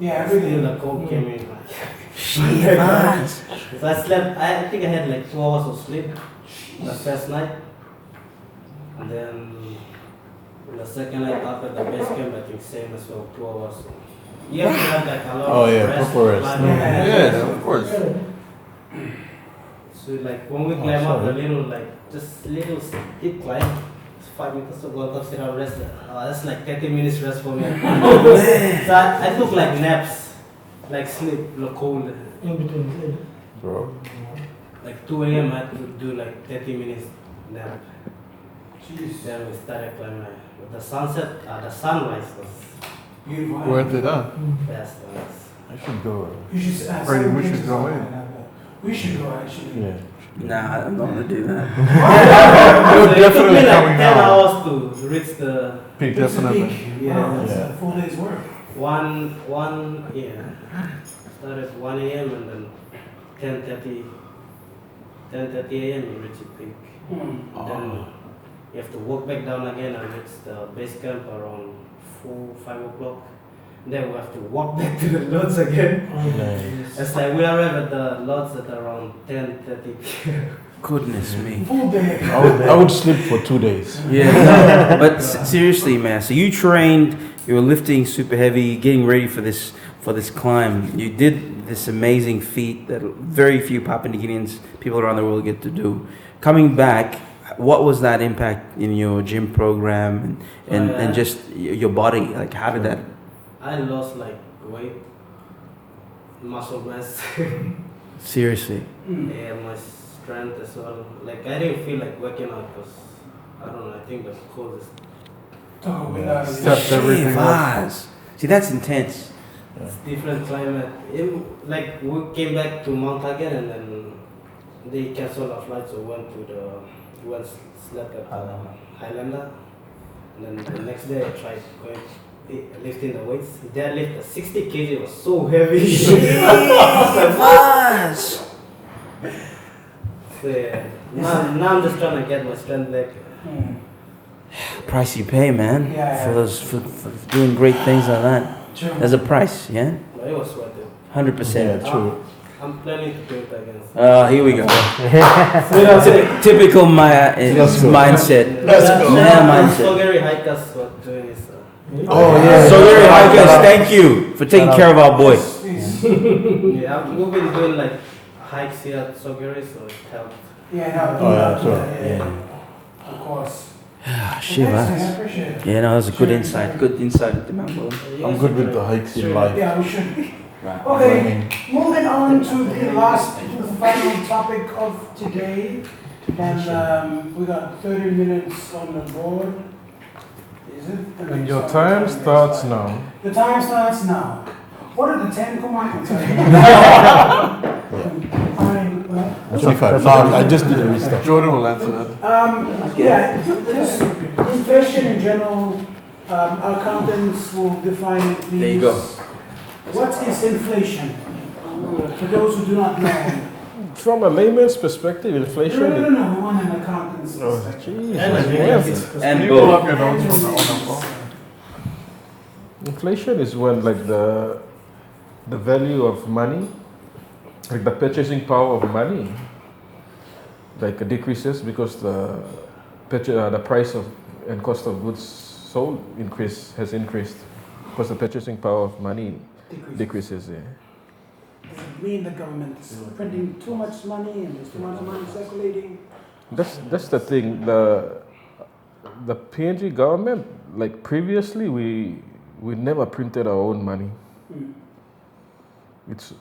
Speaker 1: Yeah,
Speaker 10: Still
Speaker 1: everything.
Speaker 10: the cold came in. So I slept. I think I had like 2 hours of sleep the first night, and then the second night up at the base camp, I think same as well, 2 hours. You have to have like a lot
Speaker 4: Oh,
Speaker 10: of
Speaker 4: yeah,
Speaker 10: rest.
Speaker 4: proper rest.
Speaker 10: climbing.
Speaker 8: Yeah, of course.
Speaker 10: So like when we climb up the little like just little steep climb, it's 5 meters to go up, sit down, rest. That's like 30 minutes rest for me. So I took like naps, like sleep, look cold.
Speaker 9: In between.
Speaker 4: Bro.
Speaker 10: Like 2 a.m. I had to do like 30 minutes nap.
Speaker 1: Jeez.
Speaker 10: Then we started climbing. With the sunset, the sunrise was
Speaker 1: Beautiful.
Speaker 8: Worth it, huh?
Speaker 10: best.
Speaker 4: I should go.
Speaker 1: You should ask.
Speaker 8: Brady, we should go in.
Speaker 1: We should go actually.
Speaker 4: Yeah.
Speaker 6: Nah, I'm not gonna do that.
Speaker 8: You're
Speaker 10: So it took
Speaker 8: definitely
Speaker 10: me like
Speaker 8: coming
Speaker 10: 10
Speaker 8: down.
Speaker 10: hours to reach the
Speaker 8: Peak,
Speaker 1: It's a
Speaker 8: definitely.
Speaker 1: peak.
Speaker 10: Yeah.
Speaker 1: Wow, that's a full day's work.
Speaker 10: one started 1 a.m. and then 10:30 a.m. you reach the peak. Then you have to walk back down again and reach the base camp around 4, 5 o'clock. Then we have to walk back to the lodge again. It's like we arrive at the lodge at around 10:30.
Speaker 6: Goodness me.
Speaker 1: Full day.
Speaker 4: I would sleep for 2 days.
Speaker 6: Yeah, no, but seriously, man. So you trained, you were lifting super heavy, getting ready for this climb. You did this amazing feat that very few Papua New Guineans, people around the world get to do. Coming back, what was that impact in your gym program and just your body? Like, how did that?
Speaker 10: I lost like weight, muscle mass.
Speaker 6: Seriously.
Speaker 10: Yeah, my strength as well. Like I didn't feel like working out because I don't know. I think the cold is.
Speaker 8: Steps everything up.
Speaker 6: Vaz. See, that's intense.
Speaker 10: It's different climate. Like we came back to Mount Hagen and then they canceled our flight, so we went slept at Highlander. And then the next day I tried lifting the weights. Deadlift the 60 kg was so heavy.
Speaker 6: Vaz.
Speaker 10: So yeah, now I'm just trying to get my strength back.
Speaker 6: Price you pay, man.
Speaker 1: Yeah.
Speaker 6: For doing great things like that. There's a price, yeah.
Speaker 10: But it was worth it.
Speaker 6: 100%.
Speaker 4: True.
Speaker 10: I'm planning to do it again.
Speaker 6: Here we go. Typical Maya mindset. Maya mindset.
Speaker 10: Sogeri hikers were doing it. So.
Speaker 4: Oh yeah.
Speaker 6: So very hikers, thank you for taking care of our boy.
Speaker 10: Yeah, we've been doing like hikes here at Sogeri, so it helped.
Speaker 1: Yeah, no,
Speaker 4: Oh, yeah, sure.
Speaker 1: of course.
Speaker 6: Shiva.
Speaker 1: Thanks, man, I appreciate it.
Speaker 6: Yeah, no, that was a good insight. Good insight into Mount William.
Speaker 4: I'm good with the hikes in life.
Speaker 1: Yeah, we should be. Okay, moving on to the final topic of today. And we got 30 minutes on the board. Is it?
Speaker 5: And your time starts now.
Speaker 1: The time starts now. What are the 10 commandments?
Speaker 4: I just did a restart.
Speaker 8: Jordan will answer that.
Speaker 1: Yeah, just inflation in general, accountants will define it.
Speaker 6: There you go.
Speaker 1: What is inflation? For those who do not know.
Speaker 5: From a layman's perspective, inflation.
Speaker 1: No, we want an accountant's perspective.
Speaker 6: And
Speaker 8: Pull
Speaker 6: both.
Speaker 8: up your notes on the phone.
Speaker 5: Inflation is when like the value of money, like the purchasing power of money, like decreases because the price of and cost of goods sold has increased because the purchasing power of money decreases. Yeah.
Speaker 1: Does it mean the government is printing too much money and there's too much money circulating?
Speaker 5: That's the thing. The PNG government, like previously, we never printed our own money. It's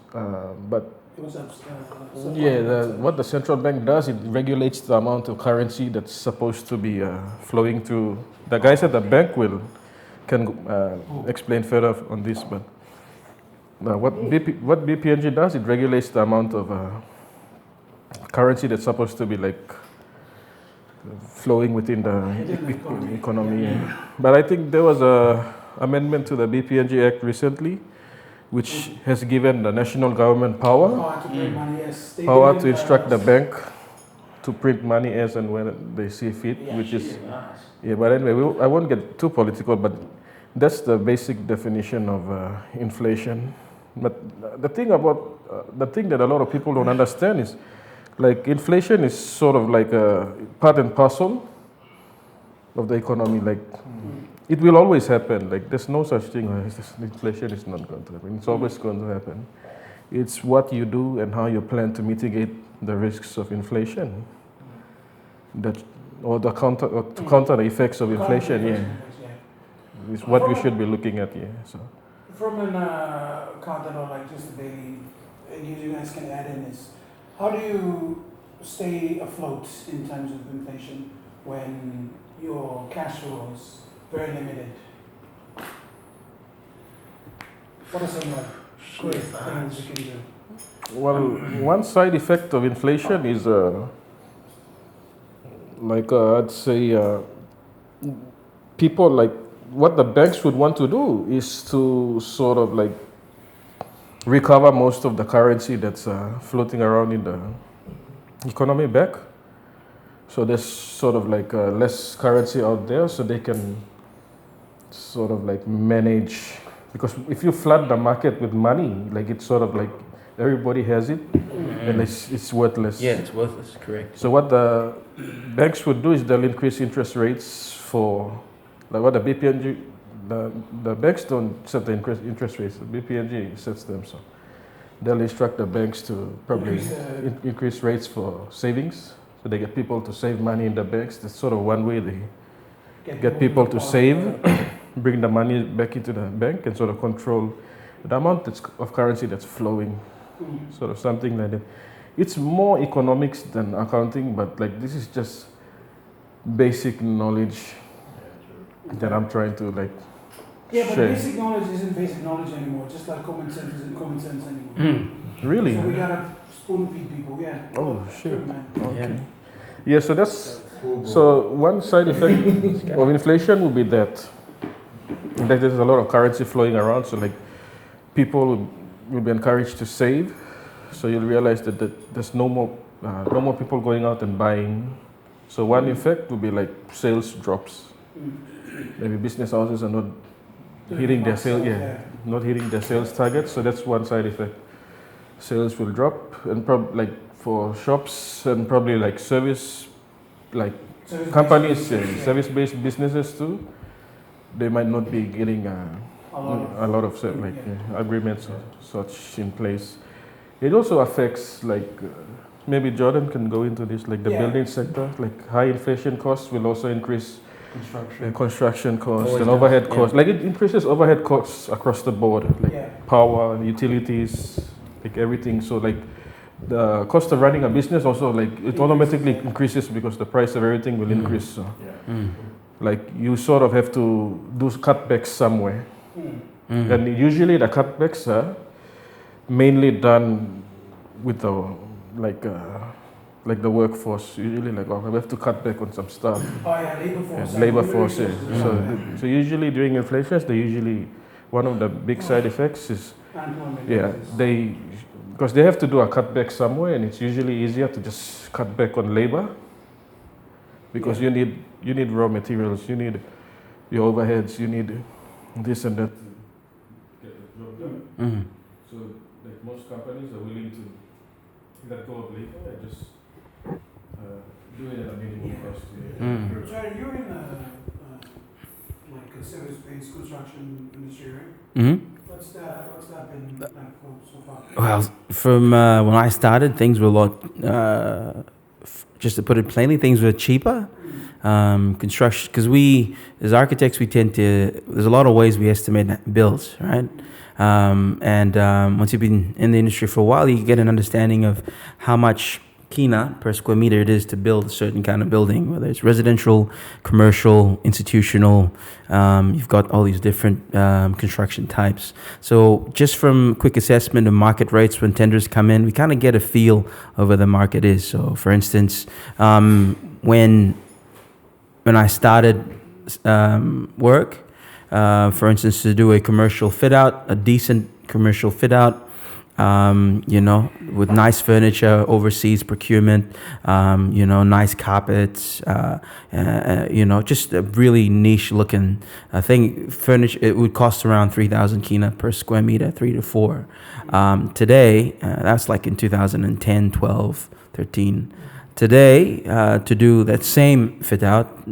Speaker 5: but
Speaker 1: It was
Speaker 5: what the central bank does, it regulates the amount of currency that's supposed to be flowing through. The guys at the bank can explain further on this, but what BPNG does, it regulates the amount of currency that's supposed to be like flowing within the economy. But I think there was a amendment to the BPNG Act recently, which has given the national government power to instruct the bank to print money as and when they see fit, which is but anyway, I won't get too political, but that's the basic definition of inflation. But the thing that a lot of people don't understand is, like, inflation is sort of like a part and parcel of the economy. Like, it will always happen. Like, there's no such thing as inflation is not going to happen. It's always going to happen. It's what you do and how you plan to mitigate the risks of inflation, to counter the effects of inflation. Is what we should be looking at. So.
Speaker 1: From an accountant or like just a daily, you guys can add in this. How do you stay afloat in terms of inflation when your cash flow is very limited? What are some great things you can do?
Speaker 5: Well, one side effect of inflation is, I'd say, people like what the banks would want to do is to sort of like recover most of the currency that's floating around in the economy back. So there's sort of like less currency out there, so they can sort of like manage because if you flood the market with money, like it's sort of like everybody has it, and it's worthless.
Speaker 6: Yeah, it's worthless. Correct.
Speaker 5: So what the banks would do is they'll increase interest rates for, like what the BPNG, the banks don't set the interest rates, the BPNG sets them. So they'll instruct the banks to probably increase rates for savings. So they get people to save money in the banks. That's sort of one way they get people to save, bring the money back into the bank, and sort of control the amount of currency that's flowing. Sort of something like that. It's more economics than accounting, but like this is just basic knowledge that I'm trying to like
Speaker 1: Yeah, but
Speaker 5: share.
Speaker 1: basic knowledge isn't basic knowledge anymore. Just like common sense isn't common sense anymore.
Speaker 5: Really?
Speaker 1: So we gotta spoon feed people. Yeah.
Speaker 5: Oh shit.
Speaker 1: Good, man.
Speaker 5: Okay. Yeah, so that's so one side effect of inflation would be that there's a lot of currency flowing around. So like people will be encouraged to save. So you'll realize that there's no more people going out and buying. So one effect would be like sales drops. Maybe business houses are not hitting their sales. Not hitting their sales targets. So that's one side effect. Sales will drop, and like for shops and probably like service companies, service-based businesses too, they might not be getting a lot of agreements or such in place. It also affects maybe Jordan can go into this, like the building sector, like high inflation costs will also increase construction costs and overhead costs. Like it increases overhead costs across the board, like power and utilities, like everything. So like the cost of running a business also it automatically increases because the price of everything will increase. So like you sort of have to do cutbacks somewhere. And usually the cutbacks are mainly done with the the workforce. Usually we have to cut back on some stuff. Labor force. So usually during inflation, one of the big side effects is because they have to do a cutback somewhere, and it's usually easier to just cut back on labor because you need raw materials, you need your overheads, you need this and that. So like most companies are willing to let go of labor and just do it at a minimum cost.
Speaker 1: Jared, you're in a service-based construction industry, right? What's that been like so far?
Speaker 11: Well, from when I started, things were a lot. Just to put it plainly, things were cheaper. Construction, because we, as architects, we tend to. There's a lot of ways we estimate bills, right? Once you've been in the industry for a while, you get an understanding of how much kina per square meter it is to build a certain kind of building, whether it's residential, commercial, institutional. You've got all these different construction types. So just from quick assessment of market rates when tenders come in, we kind of get a feel of where the market is. So for instance, when I started work, for instance, to do a commercial fit out, a decent commercial fit out, with nice furniture, overseas procurement, nice carpets, just a really niche looking thing. Furniture, it would cost around 3,000 kina per square meter, 3 to 4. Today, that's like in 2010, 12, 13. Today, to do that same fit out,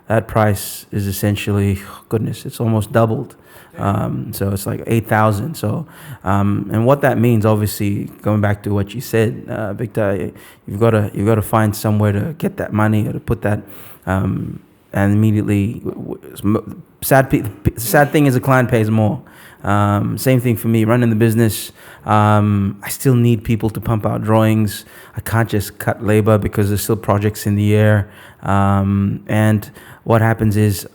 Speaker 11: that price is essentially, it's almost doubled. So it's like 8,000. So, and what that means, obviously, going back to what you said, Victor, you've got to find somewhere to get that money or to put that, and immediately, sad thing is the client pays more. Same thing for me, running the business. I still need people to pump out drawings. I can't just cut labor because there's still projects in the air. And what happens is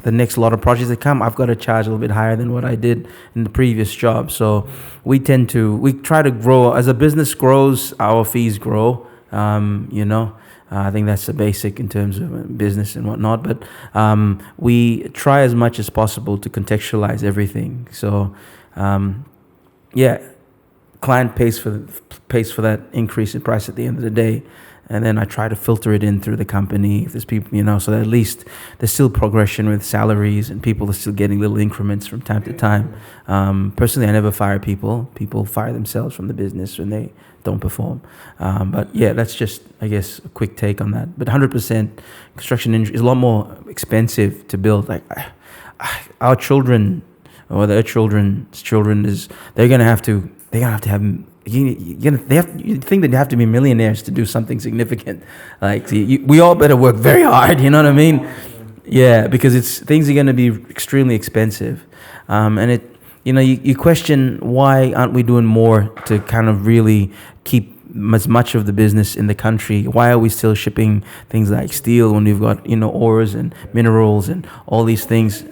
Speaker 11: the next lot of projects that come, I've got to charge a little bit higher than what I did in the previous job. So we try to grow. As a business grows, our fees grow, I think that's the basic in terms of business and whatnot. But we try as much as possible to contextualize everything. So, client pays for that increase in price at the end of the day. and then I try to filter it in through the company. If there's people, so that at least there's still progression with salaries and people are still getting little increments from time to time. Personally, I never fire people. People fire themselves from the business when they don't perform. But yeah, that's just, I guess, a quick take on that. But 100% construction industry is a lot more expensive to build. Like our children or their children's children they're gonna have to have. You think that you have to be millionaires to do something significant. Like, we all better work very hard. You know what I mean? Yeah, because things are going to be extremely expensive, and you question why aren't we doing more to kind of really keep as much of the business in the country? Why are we still shipping things like steel when we've got ores and minerals and all these things?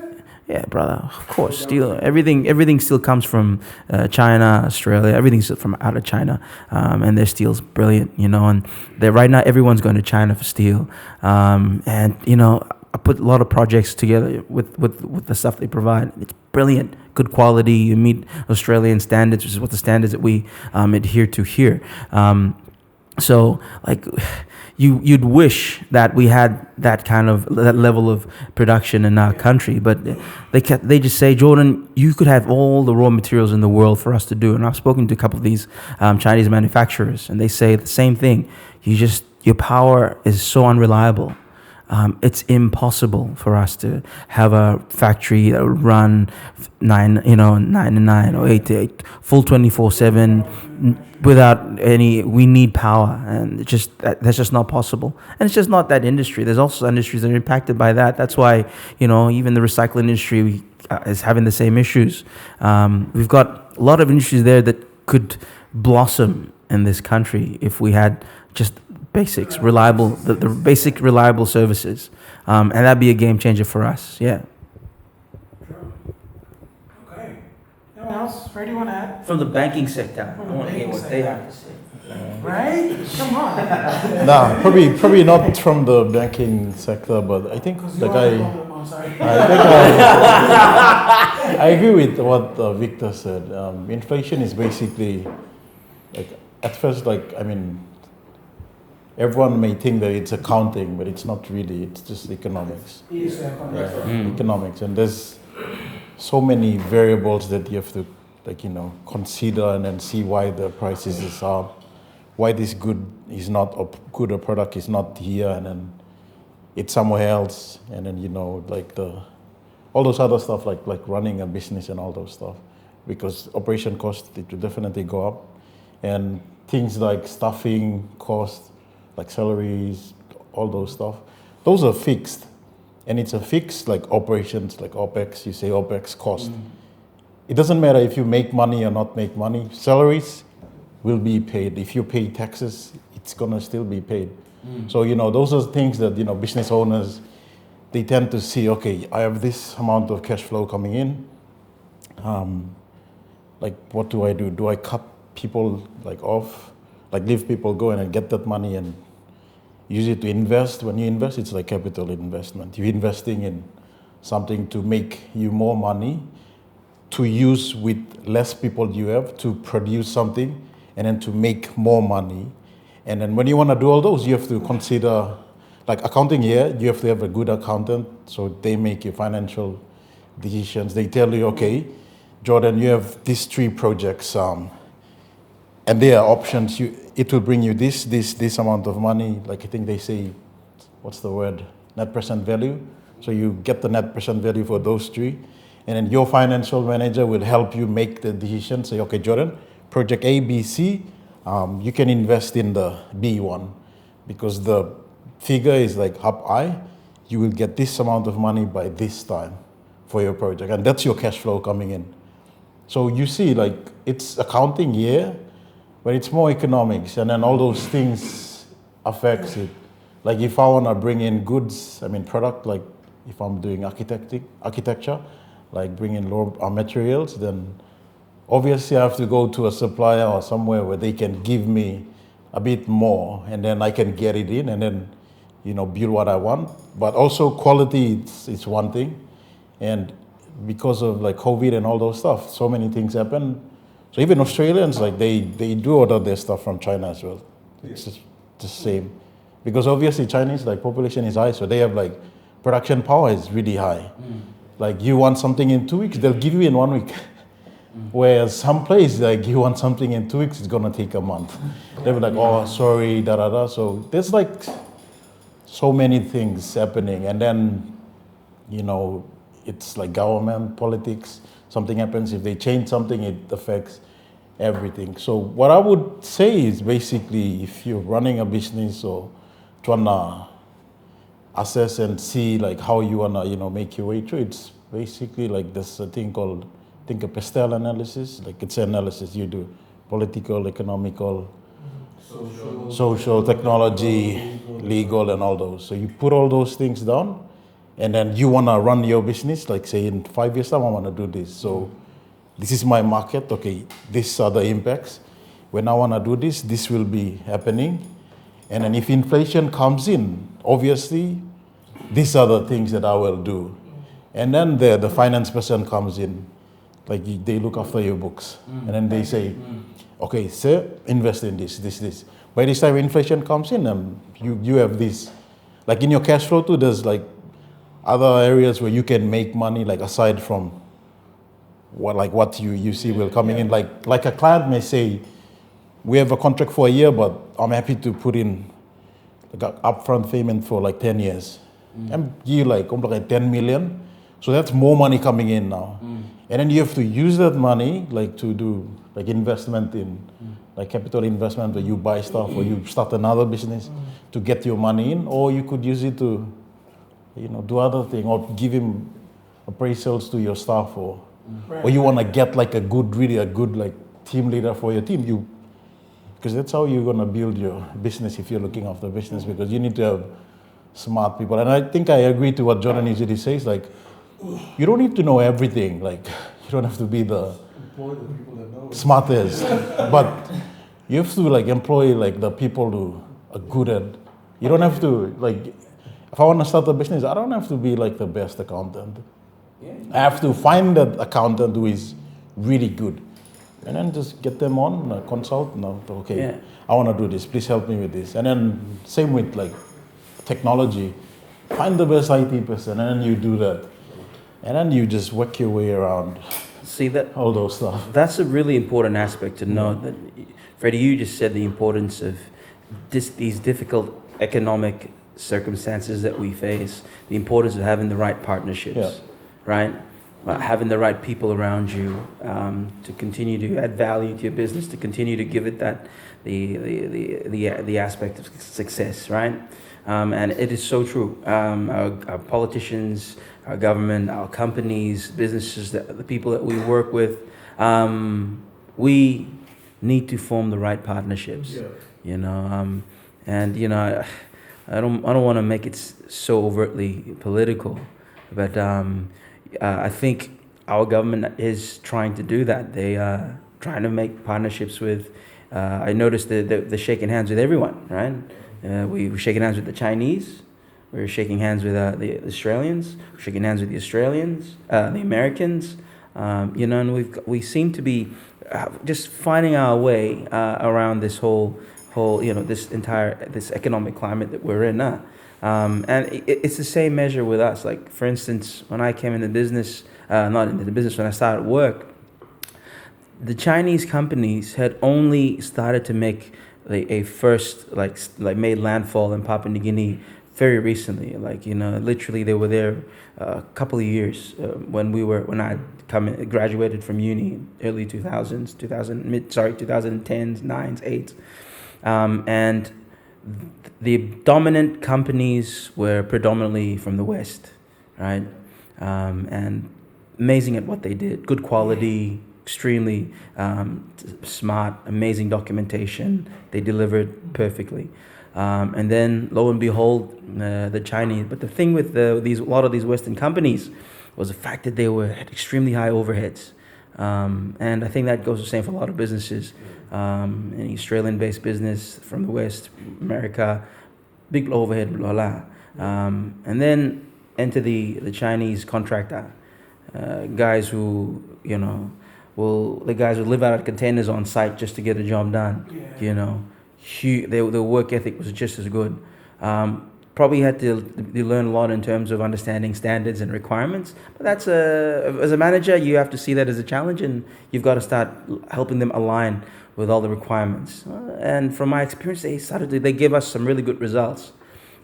Speaker 11: Yeah, brother, of course, steel. Everything still comes from China, Australia. Everything's from out of China, and their steel's brilliant, And right now, everyone's going to China for steel, and I put a lot of projects together with the stuff they provide. It's brilliant, good quality. You meet Australian standards, which is what the standards that we adhere to here. So, like, you'd wish that we had that level of production in our country, but they just say, Jordan, you could have all the raw materials in the world for us to do. And I've spoken to a couple of these Chinese manufacturers, and they say the same thing. Your power is so unreliable. It's impossible for us to have a factory that would run 9 to 9 or 8 to 8, full 24/7 without any. We need power, and that's just not possible. And it's just not that industry. There's also industries that are impacted by that. That's why even the recycling industry is having the same issues. We've got a lot of industries there that could blossom in this country if we had just basics, reliable, the basic reliable services, and that'd be a game changer for us. Yeah.
Speaker 1: Okay. Anyone else? Freddie, you want to add?
Speaker 11: From the banking sector, I want to hear what they have to say.
Speaker 1: Right? Come on.
Speaker 4: Nah, probably not from the banking sector, but I think I agree with what Victor said. Inflation is basically at first everyone may think that it's accounting, but it's not really. It's just economics. Economics, and there's so many variables that you have to consider and then see why the prices is up, why this good is not good, a product is not here, and then it's somewhere else, and then all those other stuff like running a business and all those stuff, because operation costs it will definitely go up, and things like staffing costs, like salaries, all those stuff, those are fixed. And it's a fixed operations, like OPEX, you say OPEX cost. It doesn't matter if you make money or not make money, salaries will be paid. If you pay taxes, it's gonna still be paid. So, those are things that, business owners, they tend to see, okay, I have this amount of cash flow coming in. What do I do? Do I cut people off? Leave people go and get that money and use it to invest. When you invest, it's like capital investment. You're investing in something to make you more money, to use with less people you have, to produce something, and then to make more money. And then when you want to do all those, you have to consider, accounting here, you have to have a good accountant, so they make your financial decisions. They tell you, okay, Jordan, you have these 3 projects, and there are options. It will bring you this amount of money. I think they say, what's the word? Net present value. So you get the net present value for those 3. And then your financial manager will help you make the decision. Say, okay, Jordan, project A, B, C, you can invest in the B one because the figure is up I. You will get this amount of money by this time for your project. And that's your cash flow coming in. So you see, it's accounting, yeah, but it's more economics, and then all those things affects it. If I want to bring in goods, product, if I'm doing architecture, bring in raw materials, then obviously I have to go to a supplier or somewhere where they can give me a bit more, and then I can get it in, and then, build what I want. But also quality, it's one thing, and because of COVID and all those stuff, so many things happen. So even Australians, they do order their stuff from China as well. It's just the same. because obviously Chinese like population is high, so they have like production power is really high. Like you want something in 2 weeks, they'll give you in 1 week. Whereas some place like you want something in 2 weeks, it's gonna take a month. They'll be like, oh sorry, da da da. So there's like so many things happening, and then it's like government politics. Something happens, if they change something, it affects everything. So what I would say is basically, if you're running a business or trying to assess and see like how you wanna make your way through, it's basically like there's a thing called, I think, a Pestel analysis. Like it's an analysis you do: political, economical, social, technology, legal, and all those. So you put all those things down, and then you wanna run your business. Like say in 5 years time, I wanna do this. So this is my market. Okay, these are the impacts. When I wanna do this, this will be happening. And then if inflation comes in, obviously, these are the things that I will do. And then the finance person comes in, like they look after your books. And then they say, okay, sir, invest in this. By this time inflation comes in, you have this. Like in your cash flow too, there's like other areas where you can make money, like aside from what you see will coming in. Like a client may say, we have a contract for a year, but I'm happy to put in like an upfront payment for like 10 years. And you like 10 million. So that's more money coming in now. And then you have to use that money like to do like investment in like capital investment, where you buy stuff or you start another business to get your money in, or you could use it to do other thing, or give him appraisals to your staff, or you want to get like really a good like team leader for your team. Because that's how you're gonna build your business if you're looking after business, because you need to have smart people. And I think I agree to what Jordan usually says, like you don't need to know everything. Like you don't have to be the smartest, but you have to like employ like the people who are good at. You don't have to like. If I want to start a business, I don't have to be like the best accountant. I have to find that accountant who is really good, and then just get them on, consult. No, okay, I want to do this. Please help me with this. And then same with like technology. Find the best IT person, and then you do that, and then you just work your way around.
Speaker 11: See that
Speaker 4: all those stuff.
Speaker 11: That's a really important aspect to know. That Freddie, you just said the importance of these difficult economic circumstances that we face. The importance of having the right partnerships, right? Having the right people around you to continue to add value to your business, to continue to give it that the aspect of success, right? And it is so true. Our politicians, our government, our companies, businesses, the people that we work with, we need to form the right partnerships. I don't want to make it so overtly political, but I think our government is trying to do that. They are trying to make partnerships with. I noticed that they're shaking hands with everyone, right? We were shaking hands with the Chinese. We were shaking hands with the Australians. We're shaking hands with the Australians, the Americans. And we seem to be just finding our way around this whole this economic climate that we're in now. And it's the same measure with us. Like, for instance, when I came into business, not into the business, when I started work, the Chinese companies had only started to make a first, like made landfall in Papua New Guinea very recently. Literally they were there a couple of years when I graduated from uni, early 2000s, 2010s, 9s, 8s. And the dominant companies were predominantly from the West, right? And amazing at what they did, good quality, extremely smart, amazing documentation. They delivered perfectly. And then, lo and behold, the Chinese. But the thing with a lot of these Western companies was the fact that they had extremely high overheads. And I think that goes the same for a lot of businesses. An Australian-based business from the West, America, big overhead, blah, blah. And then enter the Chinese contractor, guys who, the guys would live out of containers on site just to get a job done. Their work ethic was just as good. Probably had to learn a lot in terms of understanding standards and requirements. But that's as a manager, you have to see that as a challenge, and you've got to start helping them align with all the requirements. And from my experience, they gave us some really good results.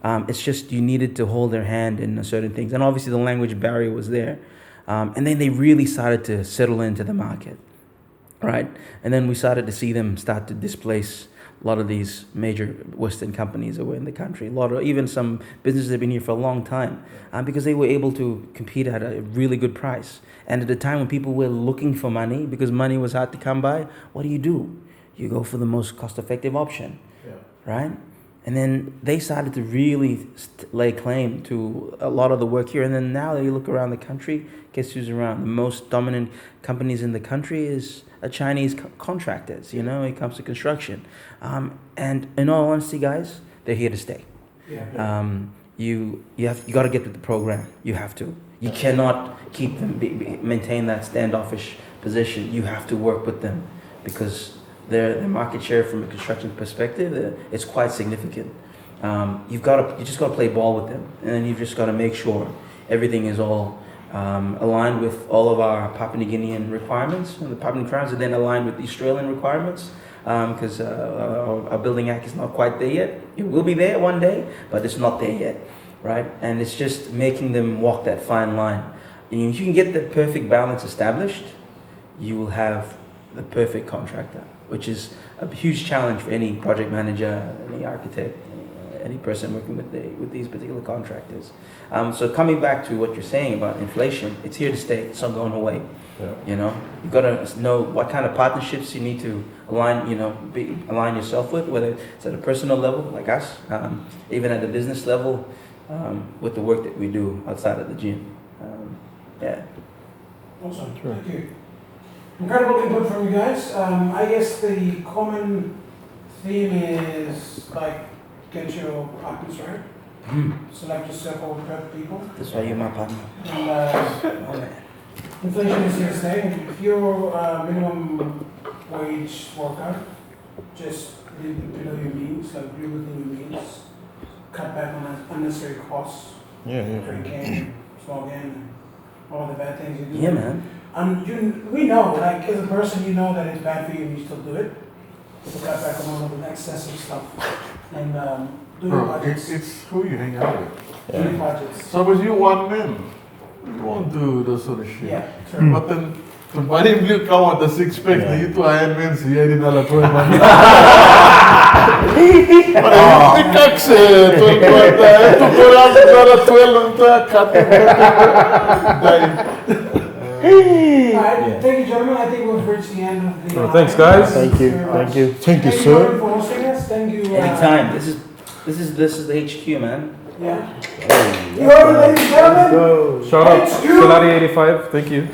Speaker 11: It's just you needed to hold their hand in certain things, and obviously the language barrier was there. And then they really started to settle into the market, right? And then we started to see them start to displace a lot of these major Western companies that were in the country. A lot of even some businesses that have been here for a long time, because they were able to compete at a really good price. And at a time when people were looking for money, because money was hard to come by, what do? You go for the most cost-effective option, right? And then they started to really lay claim to a lot of the work here. And then now that you look around the country, guess who's around? The most dominant companies in the country is Chinese contractors, when it comes to construction. And in all honesty, guys, they're here to stay. You got to get with the program. You have to. You cannot keep them, maintain that standoffish position. You have to work with them because their market share from a construction perspective, it's quite significant. You just got to play ball with them, and then you've just got to make sure everything is all aligned with all of our Papua New Guinean requirements, and the Papua New requirements are then aligned with the Australian requirements, because our Building Act is not quite there yet. It will be there one day, but it's not there yet, right? And it's just making them walk that fine line. And if you can get the perfect balance established, you will have the perfect contractor, which is a huge challenge for any project manager, any architect, any person working with these particular contractors. So coming back to what you're saying about inflation, it's here to stay. It's not going away. You've got to know what kind of partnerships you need to align yourself with, whether it's at a personal level like us, even at a business level, with the work that we do outside of the gym.
Speaker 1: Awesome. Thank you. Incredible input from you guys. I guess the common theme is get your partners right. Select your circle of perfect people.
Speaker 11: That's why you're my partner.
Speaker 1: And inflation is here to stay. If you're a minimum wage worker, just live below your means, live within your means. Cut back on unnecessary costs. Drinking, smoking, all the bad things you do.
Speaker 11: Yeah, man.
Speaker 1: We know, as a person, that it's bad for you and you still do it. So cut back on all of the excessive stuff and do your budgets.
Speaker 8: It's who you hang out with.
Speaker 1: Do your budgets.
Speaker 8: So as you one man, you won't do those sort of shit.
Speaker 1: Yeah, true.
Speaker 8: But then, why didn't you come with the 6-pack? You two Iron Men, so you didn't have a man. Mas fica que você, tu agora 12 cut.
Speaker 1: Alright, thank you, gentlemen. I think we've reached the end of the.
Speaker 5: Thanks, guys.
Speaker 9: Thank you.
Speaker 1: Thank you,
Speaker 8: sir.
Speaker 1: Jordan, for hosting us. Thank you.
Speaker 11: Anytime. This is the HQ, man.
Speaker 1: Yeah. You heard it, ladies and gentlemen.
Speaker 5: Shout out Solari 85. Thank you.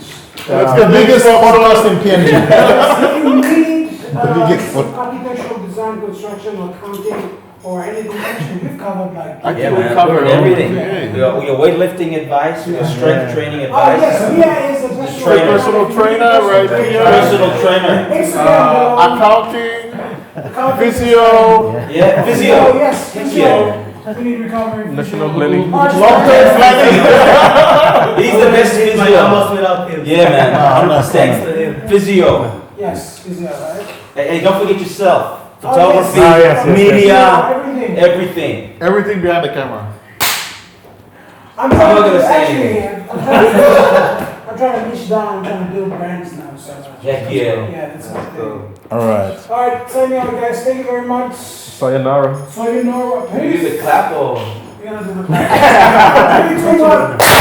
Speaker 4: That's the biggest podcast in PNG.
Speaker 1: If you need architectural design, construction, or accounting, or anything else, we've covered
Speaker 11: We
Speaker 8: covered
Speaker 11: everything.
Speaker 1: Yeah.
Speaker 11: Your weightlifting advice, your strength training
Speaker 1: Oh
Speaker 11: advice.
Speaker 1: yes, Mia is a
Speaker 8: Personal trainer, right here.
Speaker 11: Personal trainer.
Speaker 8: Accounting, physio.
Speaker 11: Yeah, physio.
Speaker 1: Yes, physio. We need recovery.
Speaker 5: National planning.
Speaker 8: Long-term planning.
Speaker 11: He's the best physio.
Speaker 10: Almost without him.
Speaker 11: Yeah, man.
Speaker 10: Thanks to him.
Speaker 11: Physio.
Speaker 1: Yes, physio, right?
Speaker 11: Hey, don't forget yourself.
Speaker 1: Oh,
Speaker 11: Photography,
Speaker 1: yes.
Speaker 11: media,
Speaker 1: Everything.
Speaker 8: Everything behind the camera.
Speaker 1: I'm
Speaker 11: not
Speaker 1: trying
Speaker 11: gonna
Speaker 1: to
Speaker 11: say
Speaker 1: actually, I'm trying to niche down, I'm trying to build brands now, so.
Speaker 11: Heck yeah.
Speaker 1: Yeah, that's the thing.
Speaker 4: All
Speaker 1: Alright, signing out guys, thank you very much.
Speaker 5: Sayonara.
Speaker 1: So you know,
Speaker 11: Do the clap or?
Speaker 1: we're gonna do the clap. 3, 2, 1.